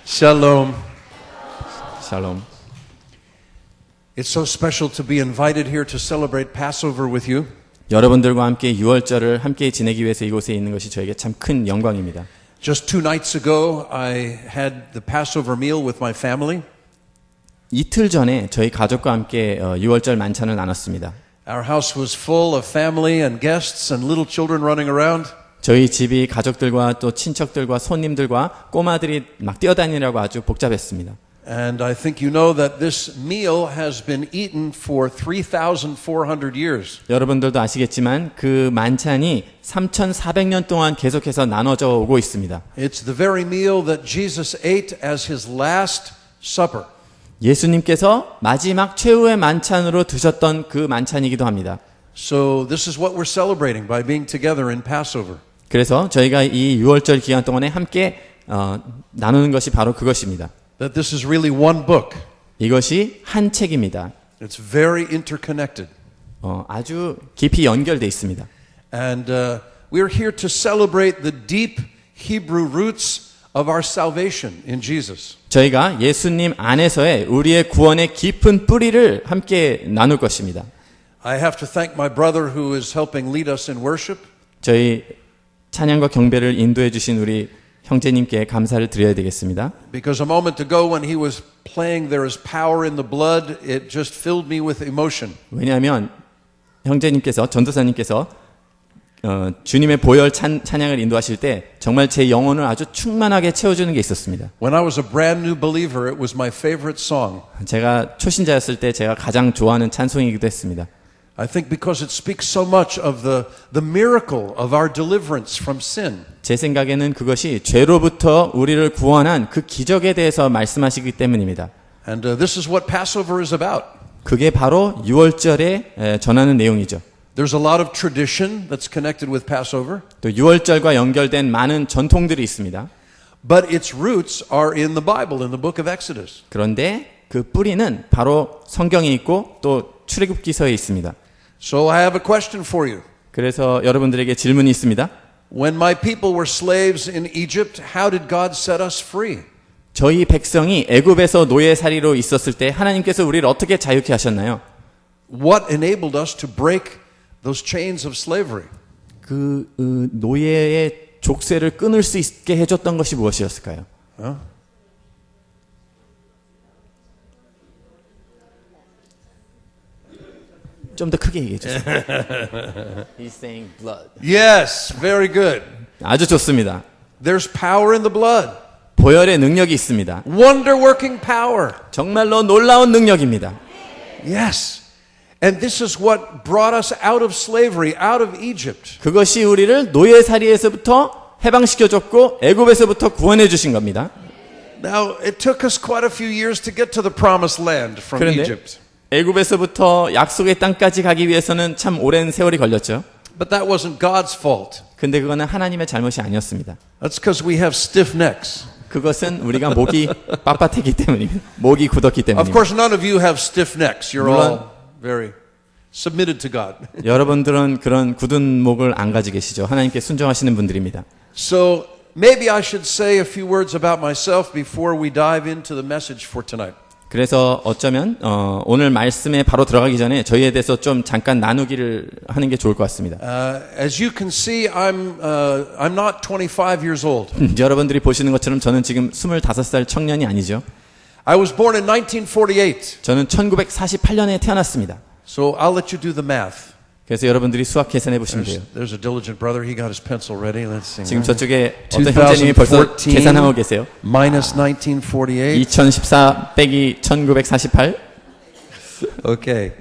Shalom. 샬롬. It's so special to be invited here to celebrate Passover with you. 여러분들과 함께 6월절을 함께 지내기 위해서 이곳에 있는 것이 저에게 참 큰 영광입니다. Just 2 nights ago, I had the Passover meal with my family. 이틀 전에 저희 가족과 함께 6월절 만찬을 나눴습니다. Our house was full of family and guests and little children running around. 저희 집이 가족들과 또 친척들과 손님들과 꼬마들이 막 뛰어다니라고 아주 복잡했습니다. And I think you know that this meal has been eaten for 3,400 years. 여러분들도 아시겠지만 그 만찬이 3,400년 동안 계속해서 나눠져 오고 있습니다. It's the very meal that Jesus ate as his last supper. 예수님께서 마지막 최후의 만찬으로 드셨던 그 만찬이기도 합니다. So this is what we're celebrating by being together in Passover. 그래서 저희가 이 6월절 기간 동안에 함께 나누는 것이 바로 그것입니다. That this is really one book. 이것이 한 책입니다. It's very interconnected. 아주 깊이 연결되어 있습니다. And we're here to celebrate the deep Hebrew roots of our salvation in Jesus. 저희가 예수님 안에서의 우리의 구원의 깊은 뿌리를 함께 나눌 것입니다. I have to thank my brother who is helping lead us in worship. 저희 찬양과 경배를 인도해 주신 우리 형제님께 감사를 드려야 되겠습니다. Because a moment ago when he was playing There is Power in the Blood, it just filled me with emotion. 왜냐하면 형제님께서 전도사님께서 주님의 보혈 찬양을 인도하실 때 정말 제 영혼을 아주 충만하게 채워주는 게 있었습니다. When I was a brand new believer, it was my favorite song. 제가 초신자였을 때 제가 가장 좋아하는 찬송이기도 했습니다. I think because it speaks so much of the miracle of our deliverance from sin. 제 생각에는 그것이 죄로부터 우리를 구원한 그 기적에 대해서 말씀하시기 때문입니다. And this is what Passover is about. 그게 바로 6월절에 전하는 내용이죠. There's a lot of tradition that's connected with Passover. 또 6월절과 연결된 많은 전통들이 있습니다. But its roots are in the Bible, in the book of Exodus. 그런데 그 뿌리는 바로 성경에 있고 또 출애굽기서에 있습니다. So I have a question for you. 그래서 여러분들에게 질문이 있습니다. When my people were slaves in Egypt, how did God set us free? 저희 백성이 애굽에서 노예살이로 있었을 때 하나님께서 우리를 어떻게 자유케 하셨나요? What enabled us to break those chains of slavery? 그 노예의 족쇄를 끊을 수 있게 해줬던 것이 무엇이었을까요? 좀 더 크게 얘기해 주세요. He's saying blood. Yes, very good. 아주 좋습니다. There's power in the blood. 보혈의 능력이 있습니다. Wonder-working power. 정말로 놀라운 능력입니다. Yes. And this is what brought us out of slavery, out of Egypt. 그것이 우리를 노예살이에서부터 해방시켜줬고 애굽에서부터 구원해 주신 겁니다. Now, it took us quite a few years to get to the promised land from 그런데 Egypt. 애굽에서부터 약속의 땅까지 가기 위해서는 참 오랜 세월이 걸렸죠. But that wasn't God's fault. 근데 그거는 하나님의 잘못이 아니었습니다. That's because we have stiff necks. 그것은 우리가 목이 빳빳했기 때문입니다. 목이 굳었기 Of 때문입니다. course, none of you have stiff necks. You're all very submitted to God. 여러분들은 그런 굳은 목을 안 가지고 계시죠. 하나님께 순종하시는 분들입니다. So maybe I should say a few words about myself before we dive into the message for tonight. 그래서 어쩌면 오늘 말씀에 바로 들어가기 전에 저희에 대해서 좀 잠깐 나누기를 하는 게 좋을 것 같습니다. As you can see, I'm not 25 years old. 여러분들이 보시는 것처럼 저는 지금 25살 청년이 아니죠. I was born in 1948. 저는 1948년에 태어났습니다. So I'll let you do the math. 그래서 여러분들이 수학 계산해 보시면 돼요. There's a diligent brother. He got his pencil ready. Let's see. 지금 저쪽에 어떤 형제님이 벌써 계산하고 계세요. Minus 1948. 2014 빼기 1948. Okay.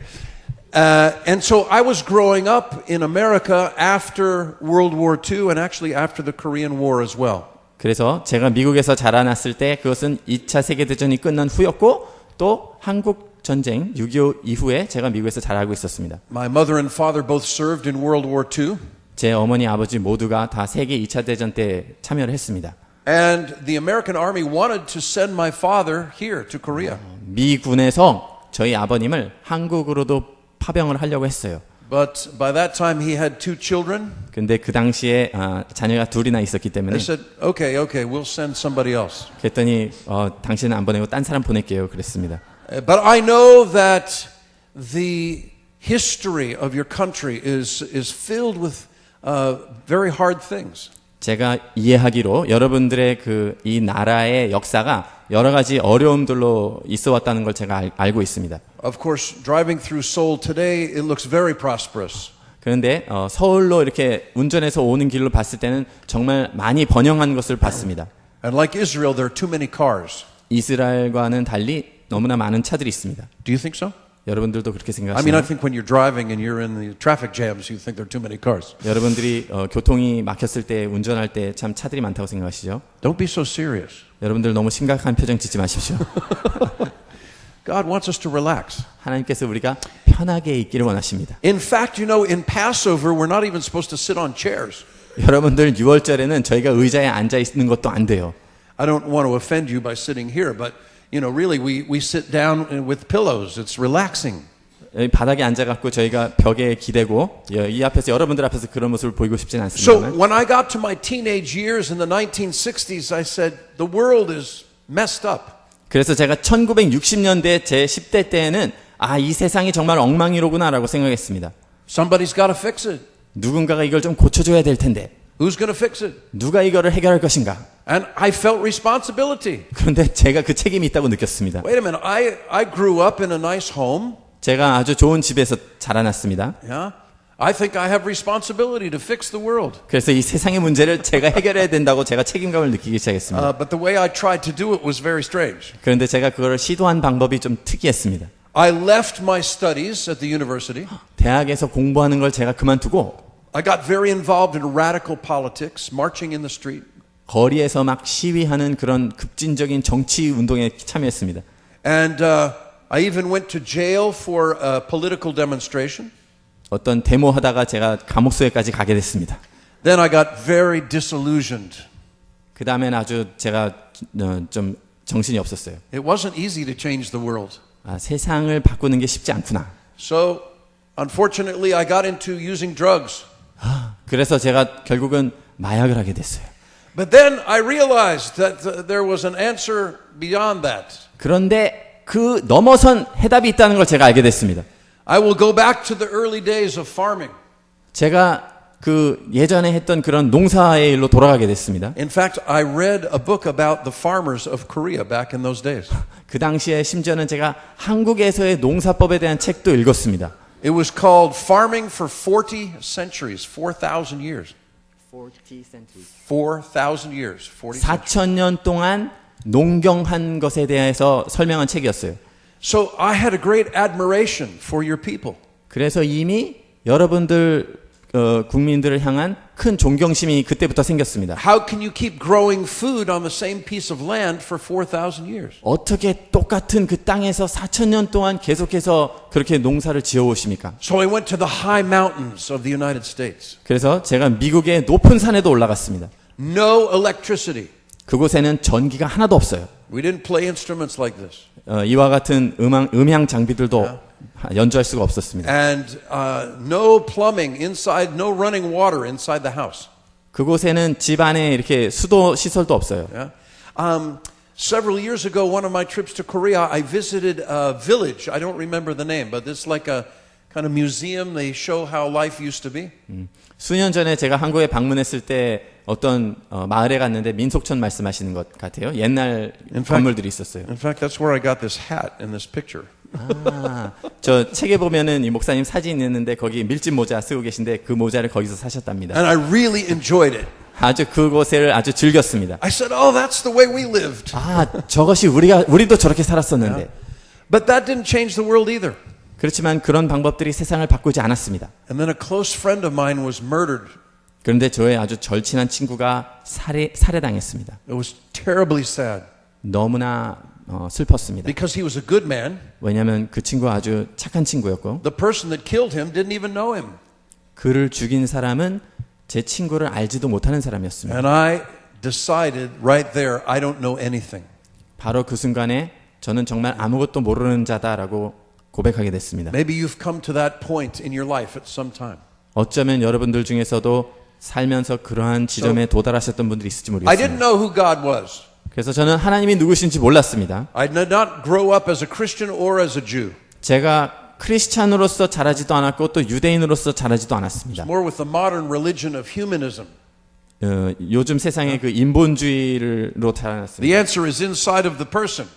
And so I was growing up in America after World War II and actually after the Korean War as well. 그래서 제가 미국에서 자라났을 때 그것은 2차 세계대전이 끝난 후였고 또 한국 전쟁 6.25 이후에 제가 미국에서 자라고 있었습니다. My mother and father both served in World War II. 제 어머니 아버지 모두가 다 세계 2차 대전 때 참여를 했습니다. And the American army wanted to send my father here to Korea. 미군에서 저희 아버님을 한국으로도 파병을 하려고 했어요. But by that time he had 2 children. 근데 그 당시에 자녀가 둘이나 있었기 때문에 They said, okay, we'll send somebody else. 그랬더니 당신은 안 보내고 딴 사람 보낼게요. 그랬습니다. But I know that the history of your country is filled with very hard things. 제가 이해하기로 여러분들의 이 나라의 역사가 여러 가지 어려움들로 있어 왔다는 걸 제가 알고 있습니다. Of course, driving through Seoul today, it looks very prosperous. 그런데 서울로 이렇게 운전해서 오는 길로 봤을 때는 정말 많이 번영한 것을 봤습니다. And like Israel, there are too many cars. 이스라엘과는 달리 너무나 많은 차들이 있습니다. Do you think so? 여러분들도 그렇게 I mean, I 생각하시나요? think when you're driving and you're in the traffic jams, you think there are too many cars. 여러분들이 교통이 막혔을 때 운전할 때 참 차들이 많다고 생각하시죠? Don't be so serious. 여러분들 너무 심각한 표정 짓지 마십시오. God wants us to relax. 하나님께서 우리가 편하게 있기를 원하십니다. In fact, in Passover, we're not even supposed to sit on chairs. 여러분들 6월절에는 저희가 의자에 앉아 있는 것도 안 돼요. I don't want to offend you by sitting here, but really we sit down with pillows. It's relaxing. 여기 바닥에 앉아갖고 저희가 벽에 기대고 이 앞에서 여러분들 앞에서 그런 모습을 보이고 싶진 So 않습니다만 when I got to my teenage years in the 1960s, I said, the world is messed up. 그래서 제가 1960년대 제 10대 때에는 이 세상이 정말 엉망이로구나라고 생각했습니다. Somebody's got to fix it. 누군가가 이걸 좀 고쳐줘야 될 텐데 Who's going to fix it? 누가 이거를 해결할 것인가? And I felt responsibility. 그런데 제가 그 책임이 있다고 느꼈습니다. Wait a minute, I grew up in a nice home. 제가 아주 좋은 집에서 자라났습니다. Yeah? I think I have responsibility to fix the world. 그래서 이 세상의 문제를 제가 해결해야 된다고 제가 책임감을 느끼기 시작했습니다. But the way I tried to do it was very strange. 그런데 제가 그걸 시도한 방법이 좀 특이했습니다. I left my studies at the university. 대학에서 공부하는 걸 제가 그만두고 I got very involved in radical politics, marching in the street. 거리에서 막 시위하는 그런 급진적인 정치 운동에 참여했습니다. And I even went to jail for a political demonstration. 어떤 데모하다가 제가 감옥소에까지 가게 됐습니다. Then I got very disillusioned. 그 다음엔 아주 제가 좀 정신이 없었어요. It wasn't easy to change the world. 세상을 바꾸는 게 쉽지 않구나. So, unfortunately, I got into using drugs. 그래서 제가 결국은 마약을 하게 됐어요. But then I realized that there was an answer beyond that. 그런데 그 넘어선 해답이 있다는 걸 제가 알게 됐습니다. I will go back to the early days of farming. 제가 그 예전에 했던 그런 농사의 일로 돌아가게 됐습니다. In fact, I read a book about the farmers of Korea back in those days. 그 당시에 심지어는 제가 한국에서의 농사법에 대한 책도 읽었습니다. It was called Farming for 40 Centuries, 4,000 years. 4,000 years. 4,000년 동안 농경한 것에 대해서 설명한 책이었어요. So I had a great admiration for your people. 그래서 이미 여러분들 국민들을 향한 큰 존경심이 그때부터 생겼습니다. How can you keep growing food on the same piece of land for 4,000 years? 어떻게 똑같은 그 땅에서 4,000년 동안 계속해서 그렇게 농사를 지어오십니까? So I went to the high mountains of the United States. 그래서 제가 미국의 높은 산에도 올라갔습니다. No electricity. 그곳에는 전기가 하나도 없어요. We didn't play instruments like this. 이와 같은 음향 장비들도 연주할 수가 없었습니다. And no plumbing inside, no running water inside the house. 그곳에는 집 안에 이렇게 수도 시설도 없어요. Yeah? Several years ago, one of my trips to Korea, I visited a village. I don't remember the name, but it's like a kind of museum. They show how life used to be. 수년 전에 제가 한국에 방문했을 때 어떤 마을에 갔는데 민속촌 말씀하시는 것 같아요. 옛날 건물들이 있었어요. In fact, that's where I got this hat in this picture. 저 책에 보면은 이 목사님 사진이 있는데 거기 밀짚 모자 쓰고 계신데 그 모자를 거기서 사셨답니다. And I really enjoyed it. 아주 그곳을 아주 즐겼습니다. I said, "Oh, that's the way we lived." 저것이 우리도 저렇게 살았었는데. But that didn't change the world either. 그렇지만 그런 방법들이 세상을 바꾸지 않았습니다. And then a close friend of mine was murdered. 그런데 저의 아주 절친한 친구가 살해당했습니다. It was terribly sad. 너무나 슬펐습니다. Because he was a good man. 왜냐하면 그 친구가 아주 착한 친구였고 The person that killed him didn't even know him. 그를 죽인 사람은 제 친구를 알지도 못하는 사람이었습니다. And I decided right there, I don't know anything. 바로 그 순간에 저는 정말 아무것도 모르는 자다라고 고백하게 됐습니다. Maybe you've come to that point in your life at some time. 어쩌면 여러분들 중에서도 살면서 그러한 지점에 도달하셨던 분들이 있을지 I didn't 모르겠습니다. know who God was. 그래서 저는 하나님이 누구신지 몰랐습니다. I did not grow up as a Christian or as a Jew. 제가 크리스찬으로서 자라지도 않았고 또 유대인으로서 자라지도 않았습니다. More with the modern religion of humanism. 요즘 세상의 그 인본주의로 The 자라났습니다. answer is inside of the person,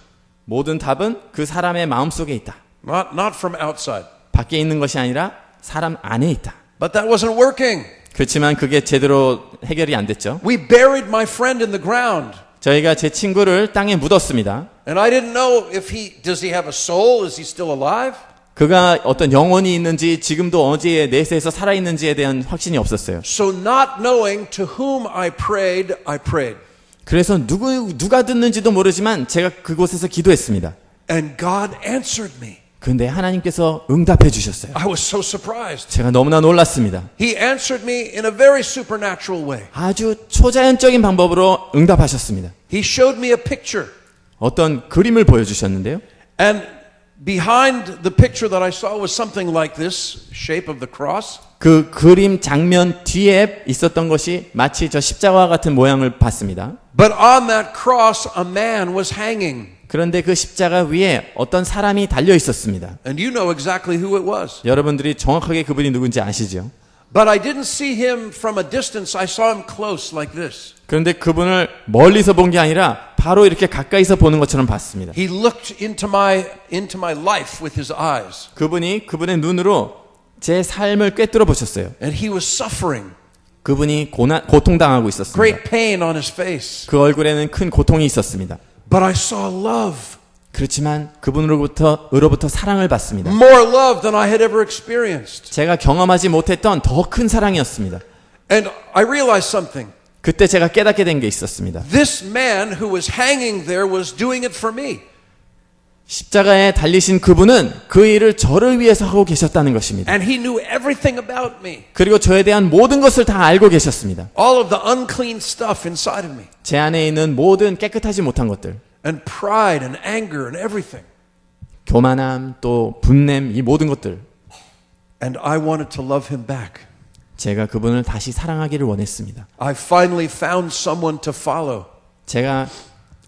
모든 답은 그 사람의 마음속에 있다. not from outside. 밖에 있는 것이 아니라 사람 안에 있다. But that wasn't working. 그렇지만 그게 제대로 해결이 안 됐죠. We buried my friend in the ground. 저희가 제 친구를 땅에 묻었습니다. And I didn't know if does he have a soul? Is he still alive? 그가 어떤 영혼이 있는지 지금도 어디에 내세에서 살아있는지에 대한 확신이 없었어요. So not knowing to whom I prayed. 그래서 누가 듣는지도 모르지만 제가 그곳에서 기도했습니다. And God answered me. 그런데 하나님께서 응답해 주셨어요. I was so surprised. 제가 너무나 놀랐습니다. He answered me in a very supernatural way. 아주 초자연적인 방법으로 응답하셨습니다. He showed me a picture. 어떤 그림을 보여주셨는데요. And behind the picture that I saw was something like this, shape of the cross. 그 그림 장면 뒤에 있었던 것이 마치 저 십자가와 같은 모양을 봤습니다. But on that cross, a man was hanging. 그런데 그 십자가 위에 어떤 사람이 달려 있었습니다. And you know exactly who it was. 여러분들이 정확하게 그분이 누군지 아시죠? But I didn't see him from a distance. I saw him close like this. 그런데 그분을 멀리서 본 게 아니라 바로 이렇게 가까이서 보는 것처럼 봤습니다. He looked into my life with his eyes. 그분이 그분의 눈으로 제 삶을 꿰뚫어 보셨어요. And he was suffering. 그분이 고통당하고 있었습니다. Great pain on his face. 그 얼굴에는 큰 고통이 있었습니다. But I saw love. 그렇지만 그분으로부터 사랑을 받습니다. More love than I had ever experienced. 제가 경험하지 못했던 더 큰 사랑이었습니다. And I realized something. 그때 제가 깨닫게 된 게 있었습니다. This man who was hanging there was doing it for me. 십자가에 달리신 그분은 그 일을 저를 위해서 하고 계셨다는 것입니다. And he knew everything about me. 그리고 저에 대한 모든 것을 다 알고 계셨습니다. All of the unclean stuff inside of me. 제 안에 있는 모든 깨끗하지 못한 것들, And pride and anger and everything. 교만함 또 분냄 이 모든 것들, And I wanted to love him back. 제가 그분을 다시 사랑하기를 원했습니다. I finally found someone to follow. 제가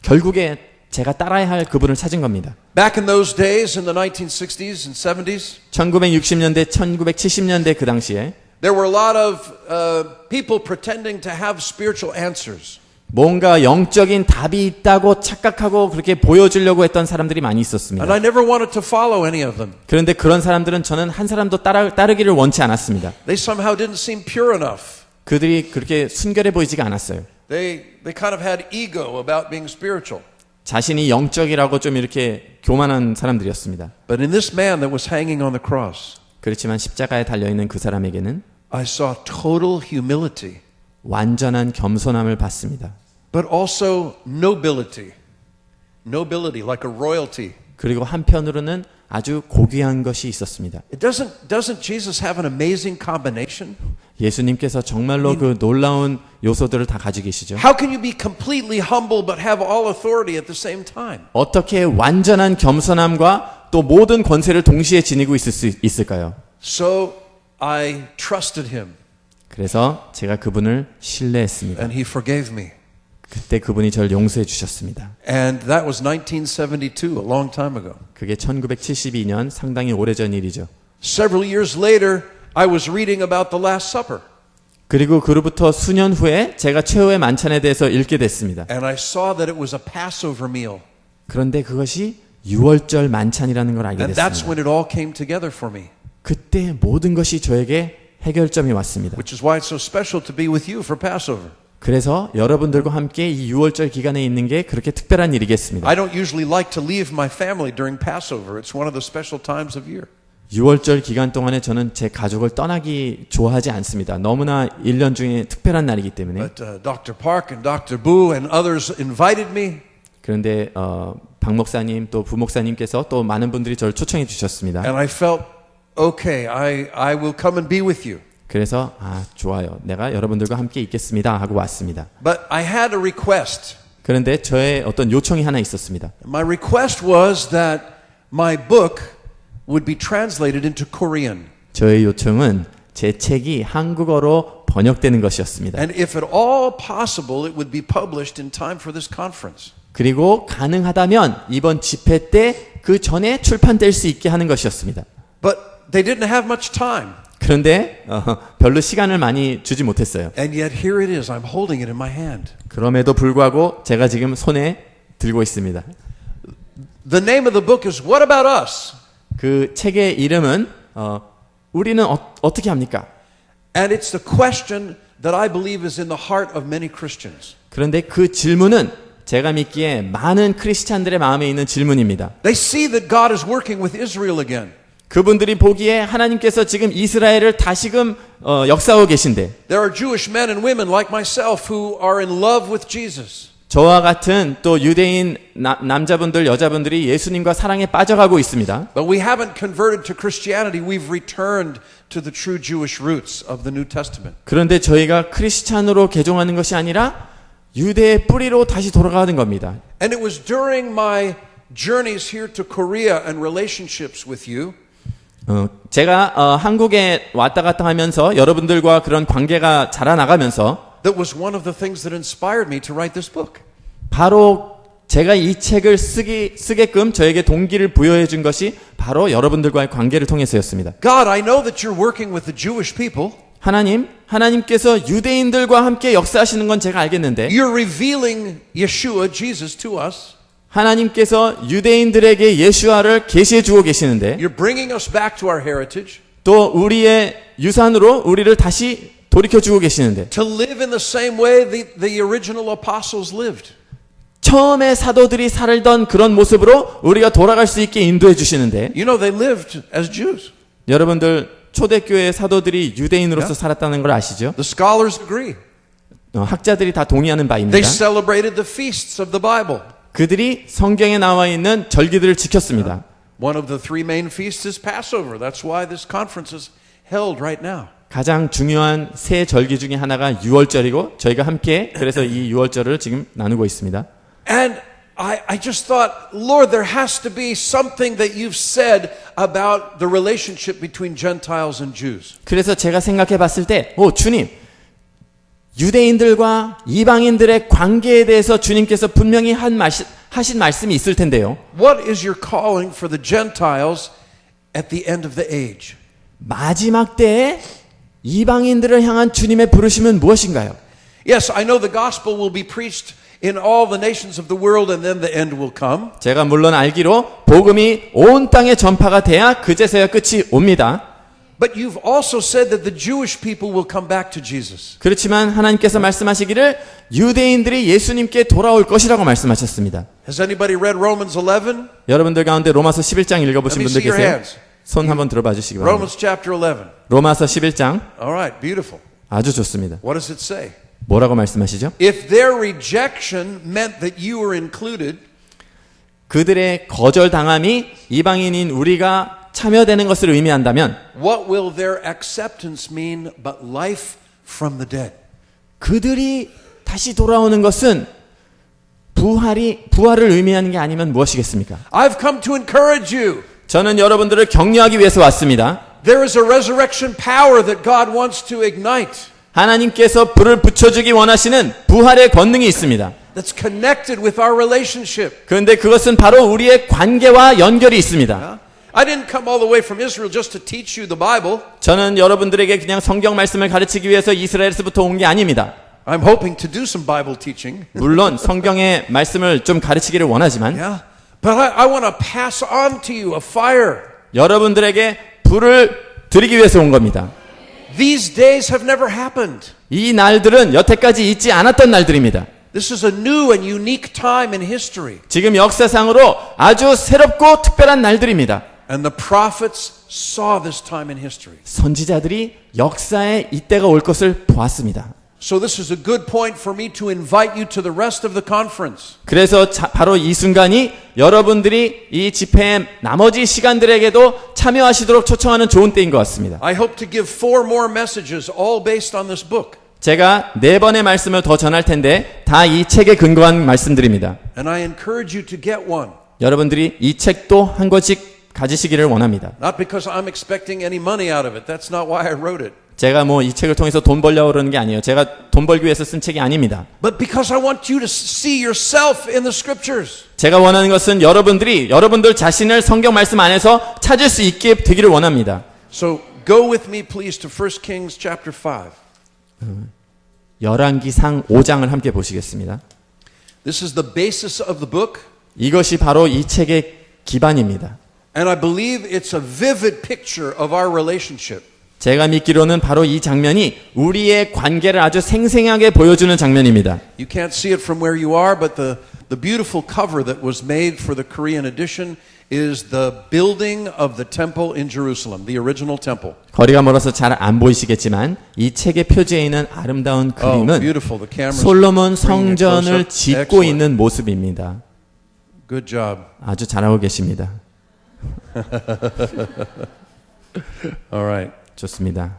결국에 제가 따라야 할 그분을 찾은 겁니다. Back in those days, in the 1960s and 70s, 1960년대, 1970년대 그 당시에 there were a lot of people pretending to have spiritual answers. 뭔가 영적인 답이 있다고 착각하고 그렇게 보여주려고 했던 사람들이 많이 있었습니다. And I never wanted to follow any of them. 그런데 그런 사람들은 저는 한 사람도 따르기를 원치 않았습니다. They somehow didn't seem pure enough. 그들이 그렇게 순결해 보이지가 않았어요. They kind of had ego about being spiritual. 자신이 영적이라고 좀 이렇게 교만한 사람들이었습니다. But in this man that was hanging on the cross, 그렇지만 십자가에 달려있는 그 사람에게는 I saw total humility, 완전한 겸손함을 봤습니다. but also nobility. Nobility, like a royalty. 그리고 한편으로는 아주 고귀한 것이 있었습니다. Doesn't Jesus have an amazing combination? 예수님께서 정말로 그 놀라운 요소들을 다 가지고 계시죠. How can you be completely humble but have all authority at the same time? 어떻게 완전한 겸손함과 또 모든 권세를 동시에 지니고 있을 수 있을까요? So I trusted him, 그래서 제가 그분을 신뢰했습니다. and he forgave me. 그때 그분이 저를 용서해 주셨습니다. And that was 1972, a long time ago. 그게 1972년 상당히 오래전 일이죠. Several years later, I was reading about the Last Supper. 그리고 그로부터 수년 후에 제가 최후의 만찬에 대해서 읽게 됐습니다. And I saw that it was a Passover meal. 그런데 그것이 유월절 만찬이라는 걸 알게 And that's 됐습니다. when it all came together for me. 그때 모든 것이 저에게 해결점이 왔습니다. Which is why it's so special to be with you for Passover. 그래서 여러분들과 함께 이 유월절 기간에 있는 게 그렇게 특별한 일이겠습니다. I don't usually like to leave my family during Passover. It's one of the special times of year. 유월절 기간 동안에 저는 제 가족을 떠나기 좋아하지 않습니다. 너무나 1년 중에 특별한 날이기 때문에. But Dr. Park and Dr. Boo and others invited me. 그런데 박 목사님 또 부 목사님께서 또 많은 분들이 저를 초청해 주셨습니다. And I felt, okay, I will come and be with you. 그래서 좋아요. 내가 여러분들과 함께 있겠습니다 하고 왔습니다. But I had a request. 그런데 저의 어떤 요청이 하나 있었습니다. My request was that my book would be translated into Korean. 저의 요청은 제 책이 한국어로 번역되는 것이었습니다. And if at all possible, it would be published in time for this conference. 그리고 가능하다면 이번 집회 때 그 전에 출판될 수 있게 하는 것이었습니다. But they didn't have much time. 그런데 별로 시간을 많이 주지 못했어요. And yet here it is. I'm holding it in my hand. 그럼에도 불구하고 제가 지금 손에 들고 있습니다. The name of the book is What About Us? 그 책의 이름은 우리는 어떻게 합니까? And it's the question that I believe is in the heart of many Christians. 그런데 그 질문은 제가 믿기에 많은 크리스찬들의 마음에 있는 질문입니다. They see that God is working with Israel again. 그분들이 보기에 하나님께서 지금 이스라엘을 다시금 역사하고 계신데 There are Jewish men and women like myself who are in love with Jesus. 저와 같은 또 유대인 남자분들 여자분들이 예수님과 사랑에 빠져가고 있습니다. But we haven't converted to Christianity. We've returned to the true Jewish roots of the New Testament. 그런데 저희가 크리스찬으로 개종하는 것이 아니라 유대의 뿌리로 다시 돌아가는 겁니다. And it was during my journeys here to Korea and relationships with you 제가 한국에 왔다 갔다 하면서 여러분들과 그런 관계가 자라나가면서 that was one of the things that inspired me to write this book. 바로 제가 이 책을 쓰게끔 저에게 동기를 부여해 준 것이 바로 여러분들과의 관계를 통해서였습니다. God, I know that you're working with the Jewish people. 하나님께서 유대인들과 함께 역사하시는 건 제가 알겠는데 You're revealing Yeshua, Jesus, to us. 하나님께서 유대인들에게 예수아를 계시해 주고 계시는데 You're bringing us back to our heritage. 또 우리의 유산으로 우리를 다시 돌이켜 주고 계시는데 To live in the same way the original apostles lived. 처음에 사도들이 살던 그런 모습으로 우리가 돌아갈 수 있게 인도해 주시는데 You know, they lived as Jews. 여러분들 초대교회 사도들이 유대인으로서 살았다는 걸 아시죠? The scholars agree. 학자들이 다 동의하는 바입니다. They celebrated the feasts of the Bible. 그들이 성경에 나와 있는 절기들을 지켰습니다. One of the three main feasts is Passover. That's why this conference is held right now. 가장 중요한 세 절기 중에 하나가 유월절이고 저희가 함께 그래서 이 유월절을 지금 나누고 있습니다. And I just thought, Lord, there has to be something that you've said about the relationship between Gentiles and Jews. 그래서 제가 생각해 봤을 때, 주님, 유대인들과 이방인들의 관계에 대해서 주님께서 분명히 하신 말씀이 있을 텐데요. What is your calling for the Gentiles at the end of the age? 마지막 때에 이방인들을 향한 주님의 부르심은 무엇인가요? Yes, I know the gospel will be preached in all the nations of the world and then the end will come. 제가 물론 알기로 복음이 온 땅에 전파가 돼야 그제서야 끝이 옵니다. But you've also said that the Jewish people will come back to Jesus. 그렇지만 하나님께서 말씀하시기를 유대인들이 예수님께 돌아올 것이라고 말씀하셨습니다. Has anybody read Romans 11? 여러분들 가운데 로마서 11장 읽어보신 Let me 분들 see your 계세요? hands. 손 한번 들어봐 주시기 바랍니다. Romans chapter 11. 로마서 11장 All right, beautiful. 아주 좋습니다. What does it say? 뭐라고 말씀하시죠? If their rejection meant that you were included, 그들의 거절당함이 이방인인 우리가 참여되는 것을 의미한다면 what will their acceptance mean but life from the dead? 그들이 다시 돌아오는 것은 부활을 의미하는 게 아니면 무엇이겠습니까? I've come to encourage you. 저는 여러분들을 격려하기 위해서 왔습니다. There is a resurrection power that God wants to ignite. 하나님께서 불을 붙여주기 원하시는 부활의 권능이 있습니다. That's connected with our relationship. 그런데 그것은 바로 우리의 관계와 연결이 있습니다. I didn't come all the way from Israel just to teach you the Bible. 저는 여러분들에게 그냥 성경 말씀을 가르치기 위해서 이스라엘에서부터 온 게 아닙니다. I'm hoping to do some Bible teaching. 물론 성경의 말씀을 좀 가르치기를 원하지만 Yeah. But I want to pass on to you a fire. 여러분들에게 불을 드리기 위해서 온 겁니다. These days have never happened. 이 날들은 여태까지 있지 않았던 날들입니다. This is a new and unique time in history. 지금 역사상으로 아주 새롭고 특별한 날들입니다. And the prophets saw this time in history. 선지자들이 역사에 이때가 올 것을 보았습니다. So this is a good point for me to invite you to the rest of the conference. 그래서 바로 이 순간이 여러분들이 이 집회의 나머지 시간들에게도 참여하시도록 초청하는 좋은 때인 것 같습니다. I hope to give 4 more messages all based on this book. 제가 4번의 말씀을 더 전할 텐데 다 이 책에 근거한 말씀들입니다. And I encourage you to get one. 여러분들이 이 책도 한 권씩 가지시기를 원합니다. Not because I'm expecting any money out of it. That's not why I wrote it. 제가 뭐 이 책을 통해서 돈 벌려고 그러는 게 아니에요. 제가 돈 벌기 위해서 쓴 책이 아닙니다. But because I want you to see yourself in the scriptures. 제가 원하는 것은 여러분들 자신을 성경 말씀 안에서 찾을 수 있게 되기를 원합니다. So go with me please to 1 Kings chapter 5. 열왕기상 5장을 함께 보시겠습니다. This is the basis of the book. 이것이 바로 이 책의 기반입니다. And I believe it's a vivid picture of our relationship. 제가 믿기로는 바로 이 장면이 우리의 관계를 아주 생생하게 보여주는 장면입니다. You can't see it from where you are, but the beautiful cover that was made for the Korean edition is the building of the temple in Jerusalem, the original temple. 거리가 멀어서 잘 안 보이시겠지만 이 책의 표지에 있는 아름다운 그림은 beautiful. The camera's 솔로몬 bringing it 성전을 close up. 짓고 Excellent. 있는 모습입니다. Good job. 아주 잘하고 계십니다. All right. 좋습니다.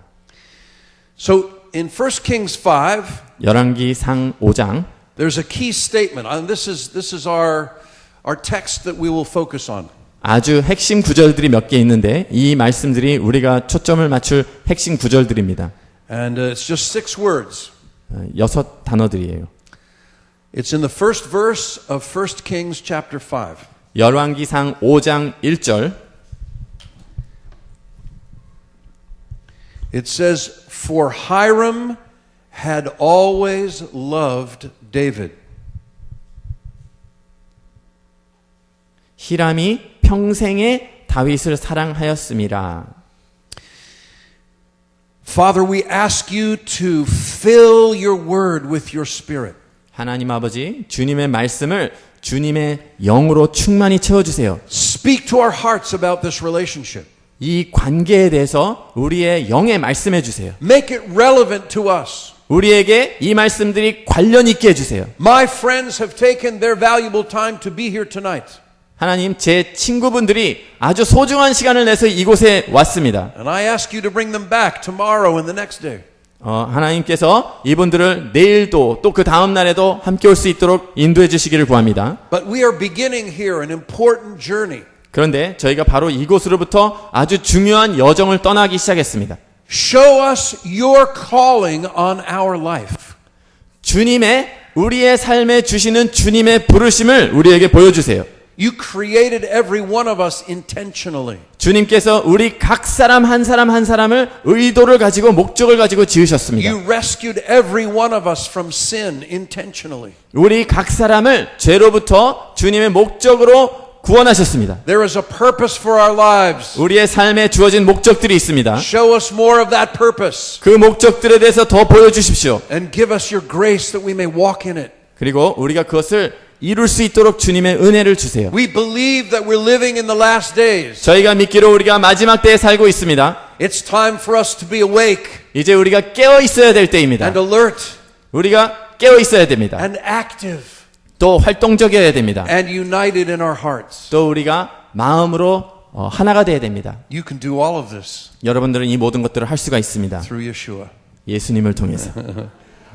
So in 1 Kings 5, 열왕기상 5장 there's a key statement. And this is our text that we will focus on. 아주 핵심 구절들이 몇 개 있는데 이 말씀들이 우리가 초점을 맞출 핵심 구절들입니다. And it's just 6 words. 6 단어들이에요. It's in the first verse of 1 Kings chapter 5. 열왕기상 5장 1절 It says, "For Hiram had always loved David." 히람이 평생에 다윗을 사랑하였음이라. Father, we ask you to fill your word with your spirit. 하나님 아버지, 주님의 말씀을 주님의 영으로 충만히 채워주세요. Speak to our hearts about this relationship. 이 관계에 대해서 우리의 영에 말씀해 주세요. Make it relevant to us. 우리에게 이 말씀들이 관련 있게 해주세요. My friends have taken their valuable time to be here tonight. 하나님, 제 친구분들이 아주 소중한 시간을 내서 이곳에 왔습니다. And I ask you to bring them back tomorrow and the next day. 하나님께서 이분들을 내일도 또 그 다음 날에도 함께 올 수 있도록 인도해 주시기를 구합니다. But we are beginning here an important journey. 그런데 저희가 바로 이곳으로부터 아주 중요한 여정을 떠나기 시작했습니다. Show us your calling on our life. 우리의 삶에 주시는 주님의 부르심을 우리에게 보여주세요. You created every one of us intentionally. 주님께서 우리 각 사람 한 사람을 의도를 가지고 목적을 가지고 지으셨습니다. You rescued every one of us from sin intentionally. 우리 각 사람을 죄로부터 주님의 목적으로 구원하셨습니다. There is a purpose for our lives. 우리의 삶에 주어진 목적들이 있습니다. Show us more of that purpose. 그 목적들에 대해서 더 보여주십시오. And give us your grace that we may walk in it. 그리고 우리가 그것을 이룰 수 있도록 주님의 은혜를 주세요. We believe that we're living in the last days. 저희가 믿기로 우리가 마지막 때에 살고 있습니다. It's time for us to be awake 이제 우리가 깨어 있어야 될 때입니다. and alert 우리가 깨어 있어야 됩니다. and active 또 활동적이어야 됩니다. and united in our hearts. 또 우리가 마음으로 하나가 되어야 됩니다. You can do all of this 여러분들은 이 모든 것들을 할 수가 있습니다. through Yeshua. 예수님을 통해서.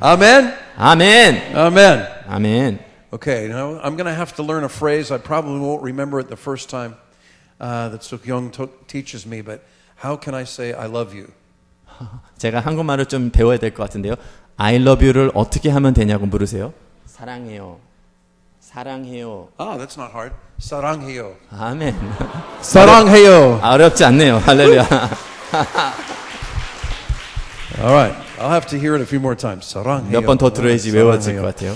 Amen? 아멘. Amen. 아멘. Okay, now I'm going to have to learn a phrase. I probably won't remember it the first time that Suk-young teaches me, but how can I say I love you? 제가 한국말을 좀 배워야 될 것 같은데요. I love you를 어떻게 하면 되냐고 물으세요. 사랑해요. 사랑해요. Ah, that's not hard. 사랑해요. 아멘. 사랑해요. 어렵지 않네요. 할렐루야. All right. I'll have to hear it a few more times. 사랑해요. 몇 번 더 들어야지 외워질 것 같아요.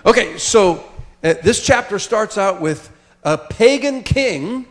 Okay, so this chapter starts out with a pagan king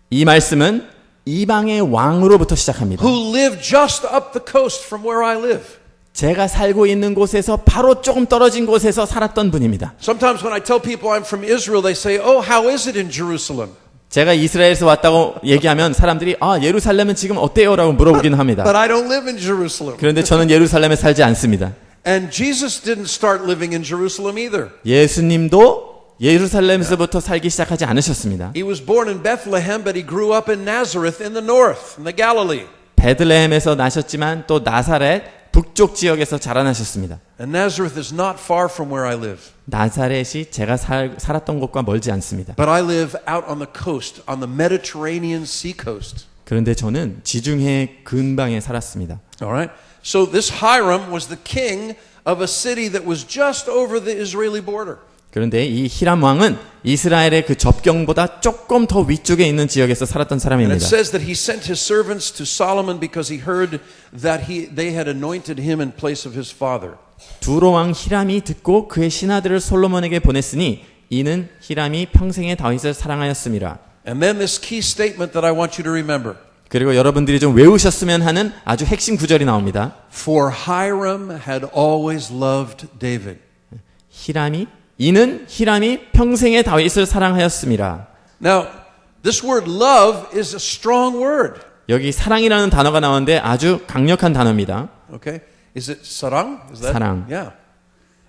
이 말씀은 이방의 왕으로부터 시작합니다. who lived just up the coast from where I live. 제가 살고 있는 곳에서 바로 조금 떨어진 곳에서 살았던 분입니다. Sometimes when I tell people I'm from Israel, they say, "Oh, how is it in Jerusalem?" 제가 이스라엘에서 왔다고 얘기하면 사람들이 예루살렘은 지금 어때요? 라고 물어보긴 합니다. But I don't live in Jerusalem. 그런데 저는 예루살렘에 살지 않습니다. And Jesus didn't start living in Jerusalem either. 예수님도 예루살렘에서부터 살기 시작하지 않으셨습니다. He was born in Bethlehem, but he grew up in Nazareth in the north, in the Galilee. 베들레헴에서 나셨지만 또 나사렛 북쪽 지역에서 자라나셨습니다. And Nazareth is not far from where I live. 나사렛이 제가 살았던 곳과 멀지 않습니다. But I live out on the coast, on the Mediterranean sea coast. 그런데 저는 지중해 근방에 살았습니다. All right? So this Hiram was the king of a city that was just over the Israeli border. 그런데 이 히람 왕은 이스라엘의 그 접경보다 조금 더 위쪽에 있는 지역에서 살았던 And it 사람입니다. says that he sent his servants to Solomon because he heard that they had anointed him in place of his father. 두로 왕 히람이 듣고 그의 신하들을 솔로몬에게 보냈으니 이는 히람이 평생에 다윗을 사랑하였음이라. And then this key statement that I want you to remember. 그리고 여러분들이 좀 외우셨으면 하는 아주 핵심 구절이 나옵니다. For Hiram had always loved David. 이는 히람이 평생에 다윗을 사랑하였음이라. Now, this word love is a strong word. 여기 사랑이라는 단어가 나오는데 아주 강력한 단어입니다. Okay? Is it sarang? Is that? 사랑. Yeah.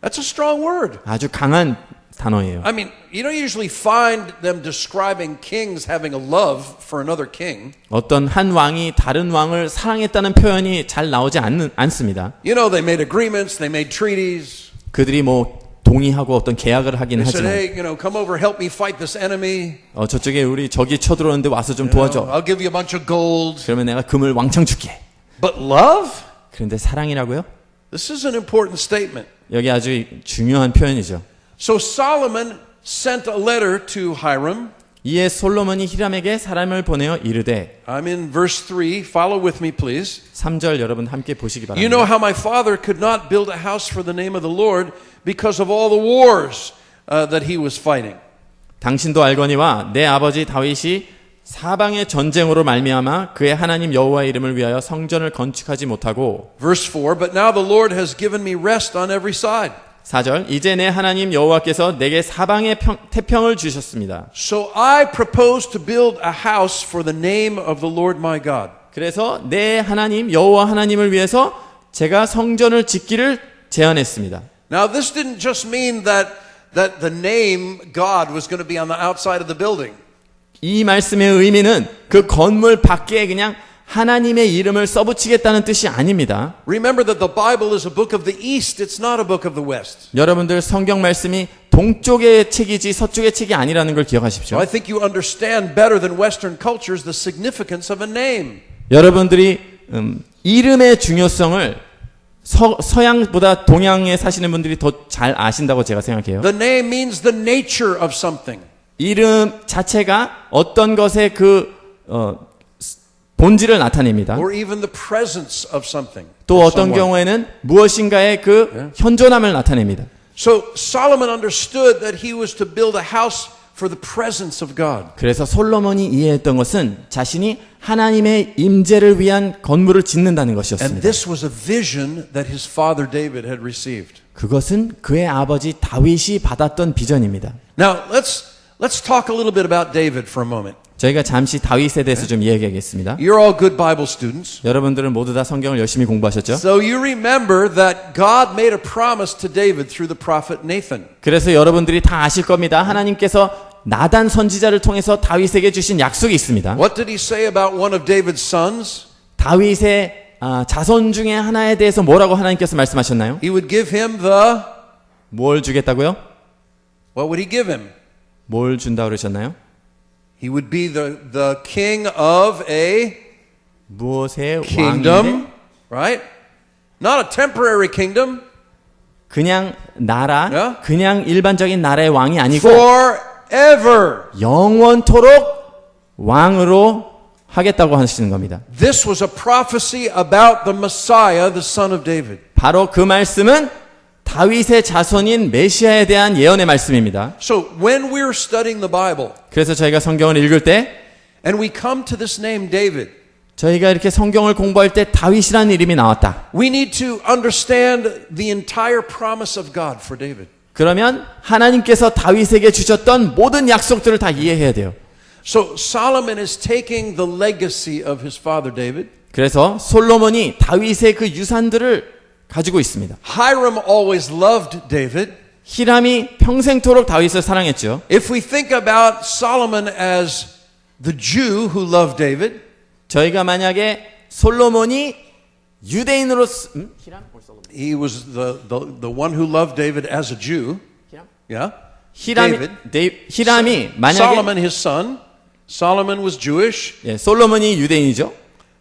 That's a strong word. 아주 강한 단어예요. I mean, you don't usually find them describing kings having a love for another king. 어떤 한 왕이 다른 왕을 사랑했다는 표현이 잘 나오지 않습니다. You know, they made agreements, they made treaties. 그들이 뭐 동의하고 어떤 계약을 하긴 They said, 하지만 hey, you know, come over, help me fight this enemy. 저쪽에 우리 적이 쳐들어오는데 와서 좀 You know, 도와줘. I'll give you a bunch of gold. 그러면 내가 금을 왕창 줄게. But love? 그런데 사랑이라고요? This is an important statement. 여기 아주 중요한 표현이죠. So Solomon sent a letter to Hiram. 이에 솔로몬이 히람에게 사람을 보내어 이르되 I'm in verse 3. Follow with me, please. 3절 여러분 함께 보시기 You know 바랍니다. how my father could not build a house for the name of the Lord because of all the wars that he was fighting. 당신도 알거니와 내 아버지 다윗이 사방의 전쟁으로 말미암아 그의 하나님 여호와의 이름을 위하여 성전을 건축하지 못하고 Verse 4. But now the Lord has given me rest on every side. 4절 이제 내 하나님 여호와께서 내게 사방의 태평을 주셨습니다. So I propose to build a house for the name of the Lord my God. 그래서 내 하나님 여호와 하나님을 위해서 제가 성전을 짓기를 제안했습니다. Now this didn't just mean that the name God was going to be on the outside of the building. 이 말씀의 의미는 그 건물 밖에 그냥 하나님의 이름을 써붙이겠다는 뜻이 아닙니다. Remember that the Bible is a book of the East, it's not a book of the West. 여러분들 성경 말씀이 동쪽의 책이지 서쪽의 책이 아니라는 걸 기억하십시오. So I think you understand better than Western cultures the significance of a name. 여러분들이 이름의 중요성을 서양보다 동양에 사시는 분들이 더 잘 아신다고 제가 생각해요. The name means the nature of something. 이름 자체가 어떤 것의 본질을 나타냅니다. Or even the presence of something. 또 or 어떤 someone. 경우에는 무엇인가의 그 현존함을 나타냅니다. So Solomon understood that he was to build a house for the presence of God. 그래서 솔로몬이 이해했던 것은 자신이 하나님의 임재를 위한 건물을 짓는다는 And 것이었습니다. this was a vision that his father David had received. 그것은 그의 아버지 다윗이 받았던 비전입니다. Now, let's talk a little bit about David for a moment. 저희가 잠시 다윗에 대해서 좀 이야기하겠습니다. You're all good Bible students. 여러분들은 모두 다 성경을 열심히 공부하셨죠? So you remember that God made a promise to David through the prophet Nathan. 그래서 여러분들이 다 아실 겁니다. 하나님께서 나단 선지자를 통해서 다윗에게 주신 약속이 있습니다. What did he say about one of David's sons? 다윗의 자손 중에 하나에 대해서 뭐라고 하나님께서 말씀하셨나요? He would give him 뭘 주겠다고요? what would he give him? 뭘 준다고 그러셨나요? He would be the king of a 무엇의 kingdom, 왕인데 right? Not a temporary kingdom, 그냥 나라, Yeah? 그냥 일반적인 나라의 왕이 아니고 forever. 영원토록 왕으로 하겠다고 하시는 겁니다. This was a prophecy about the Messiah, the son of David. 바로 그 말씀은 다윗의 자손인 메시아에 대한 예언의 말씀입니다. So when we're studying the Bible 그래서 저희가 성경을 읽을 때 and we come to this name David, 저희가 이렇게 성경을 공부할 때 다윗이라는 이름이 나왔다. we need to understand the entire promise of God for David. 그러면 하나님께서 다윗에게 주셨던 모든 약속들을 다 이해해야 돼요. So Solomon is taking the legacy of his father David. 그래서 솔로몬이 다윗의 그 유산들을 가지고 있습니다. Hiram always loved David. 히람이 평생토록 다윗을 사랑했죠. If we think about Solomon as the Jew who loved David, 저희가 만약에 솔로몬이 유대인으로 He was the one who loved David as a Jew. Yeah. 히람이 만약에 Solomon, his son. Solomon was Jewish. 예, 솔로몬이 유대인이죠.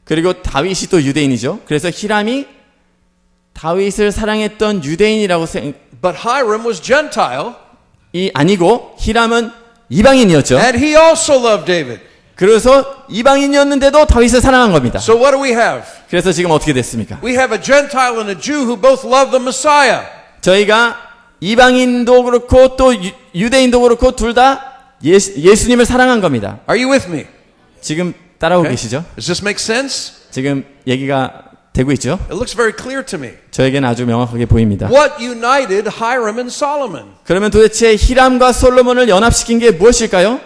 그리고 다윗이 또 유대인이죠. 그래서 히람이 다윗을 사랑했던 유대인이라고 But Hiram was Gentile. 아니고 히람은 이방인이었죠. And he also loved David. 그래서 이방인이었는데도 다윗을 사랑한 겁니다. So what do we have? 그래서 지금 어떻게 됐습니까? We have a Gentile and a Jew who both love the Messiah. 저희가 이방인도 그렇고 또 유대인도 그렇고 둘 다 예수님을 사랑한 겁니다. Are you with me? 지금 따라오고 Okay. 계시죠? Does this make sense? 지금 얘기가 되고 있죠? It looks very clear to me. 저에게는 아주 명확하게 보입니다. What united Hiram and Solomon? 그러면 도대체 히람과 솔로몬을 연합시킨 게 무엇일까요?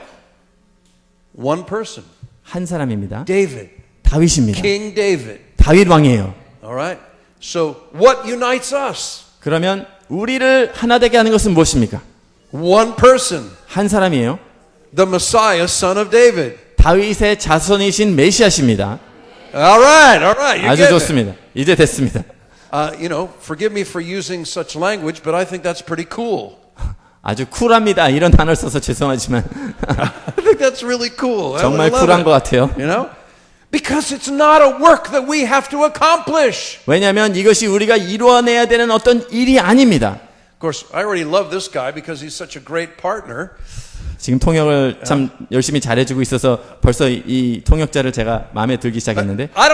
One person. 한 사람입니다. David. 다윗입니다. King David. 다윗 왕이에요. All right. So what unites us? 그러면 우리를 하나 되게 하는 것은 무엇입니까? One person. 한 사람이에요. The Messiah, son of David. 다윗의 자손이신 메시아십니다. All right. You 아주 get it. 좋습니다. 이제 됐습니다. Forgive me for using such language, but I think that's pretty cool. 아주 쿨합니다. 이런 단어를 써서 죄송하지만 I think that's really cool. 정말 I love 쿨한 it. 것 같아요. You know? Because it's not a work that we have to accomplish. 왜냐하면 이것이 우리가 이루어내야 되는 어떤 일이 아닙니다. Of course, I already love this guy because he's such a great partner. 지금 통역을 참 열심히 잘해주고 있어서 벌써 이 통역자를 제가 마음에 들기 시작했는데 I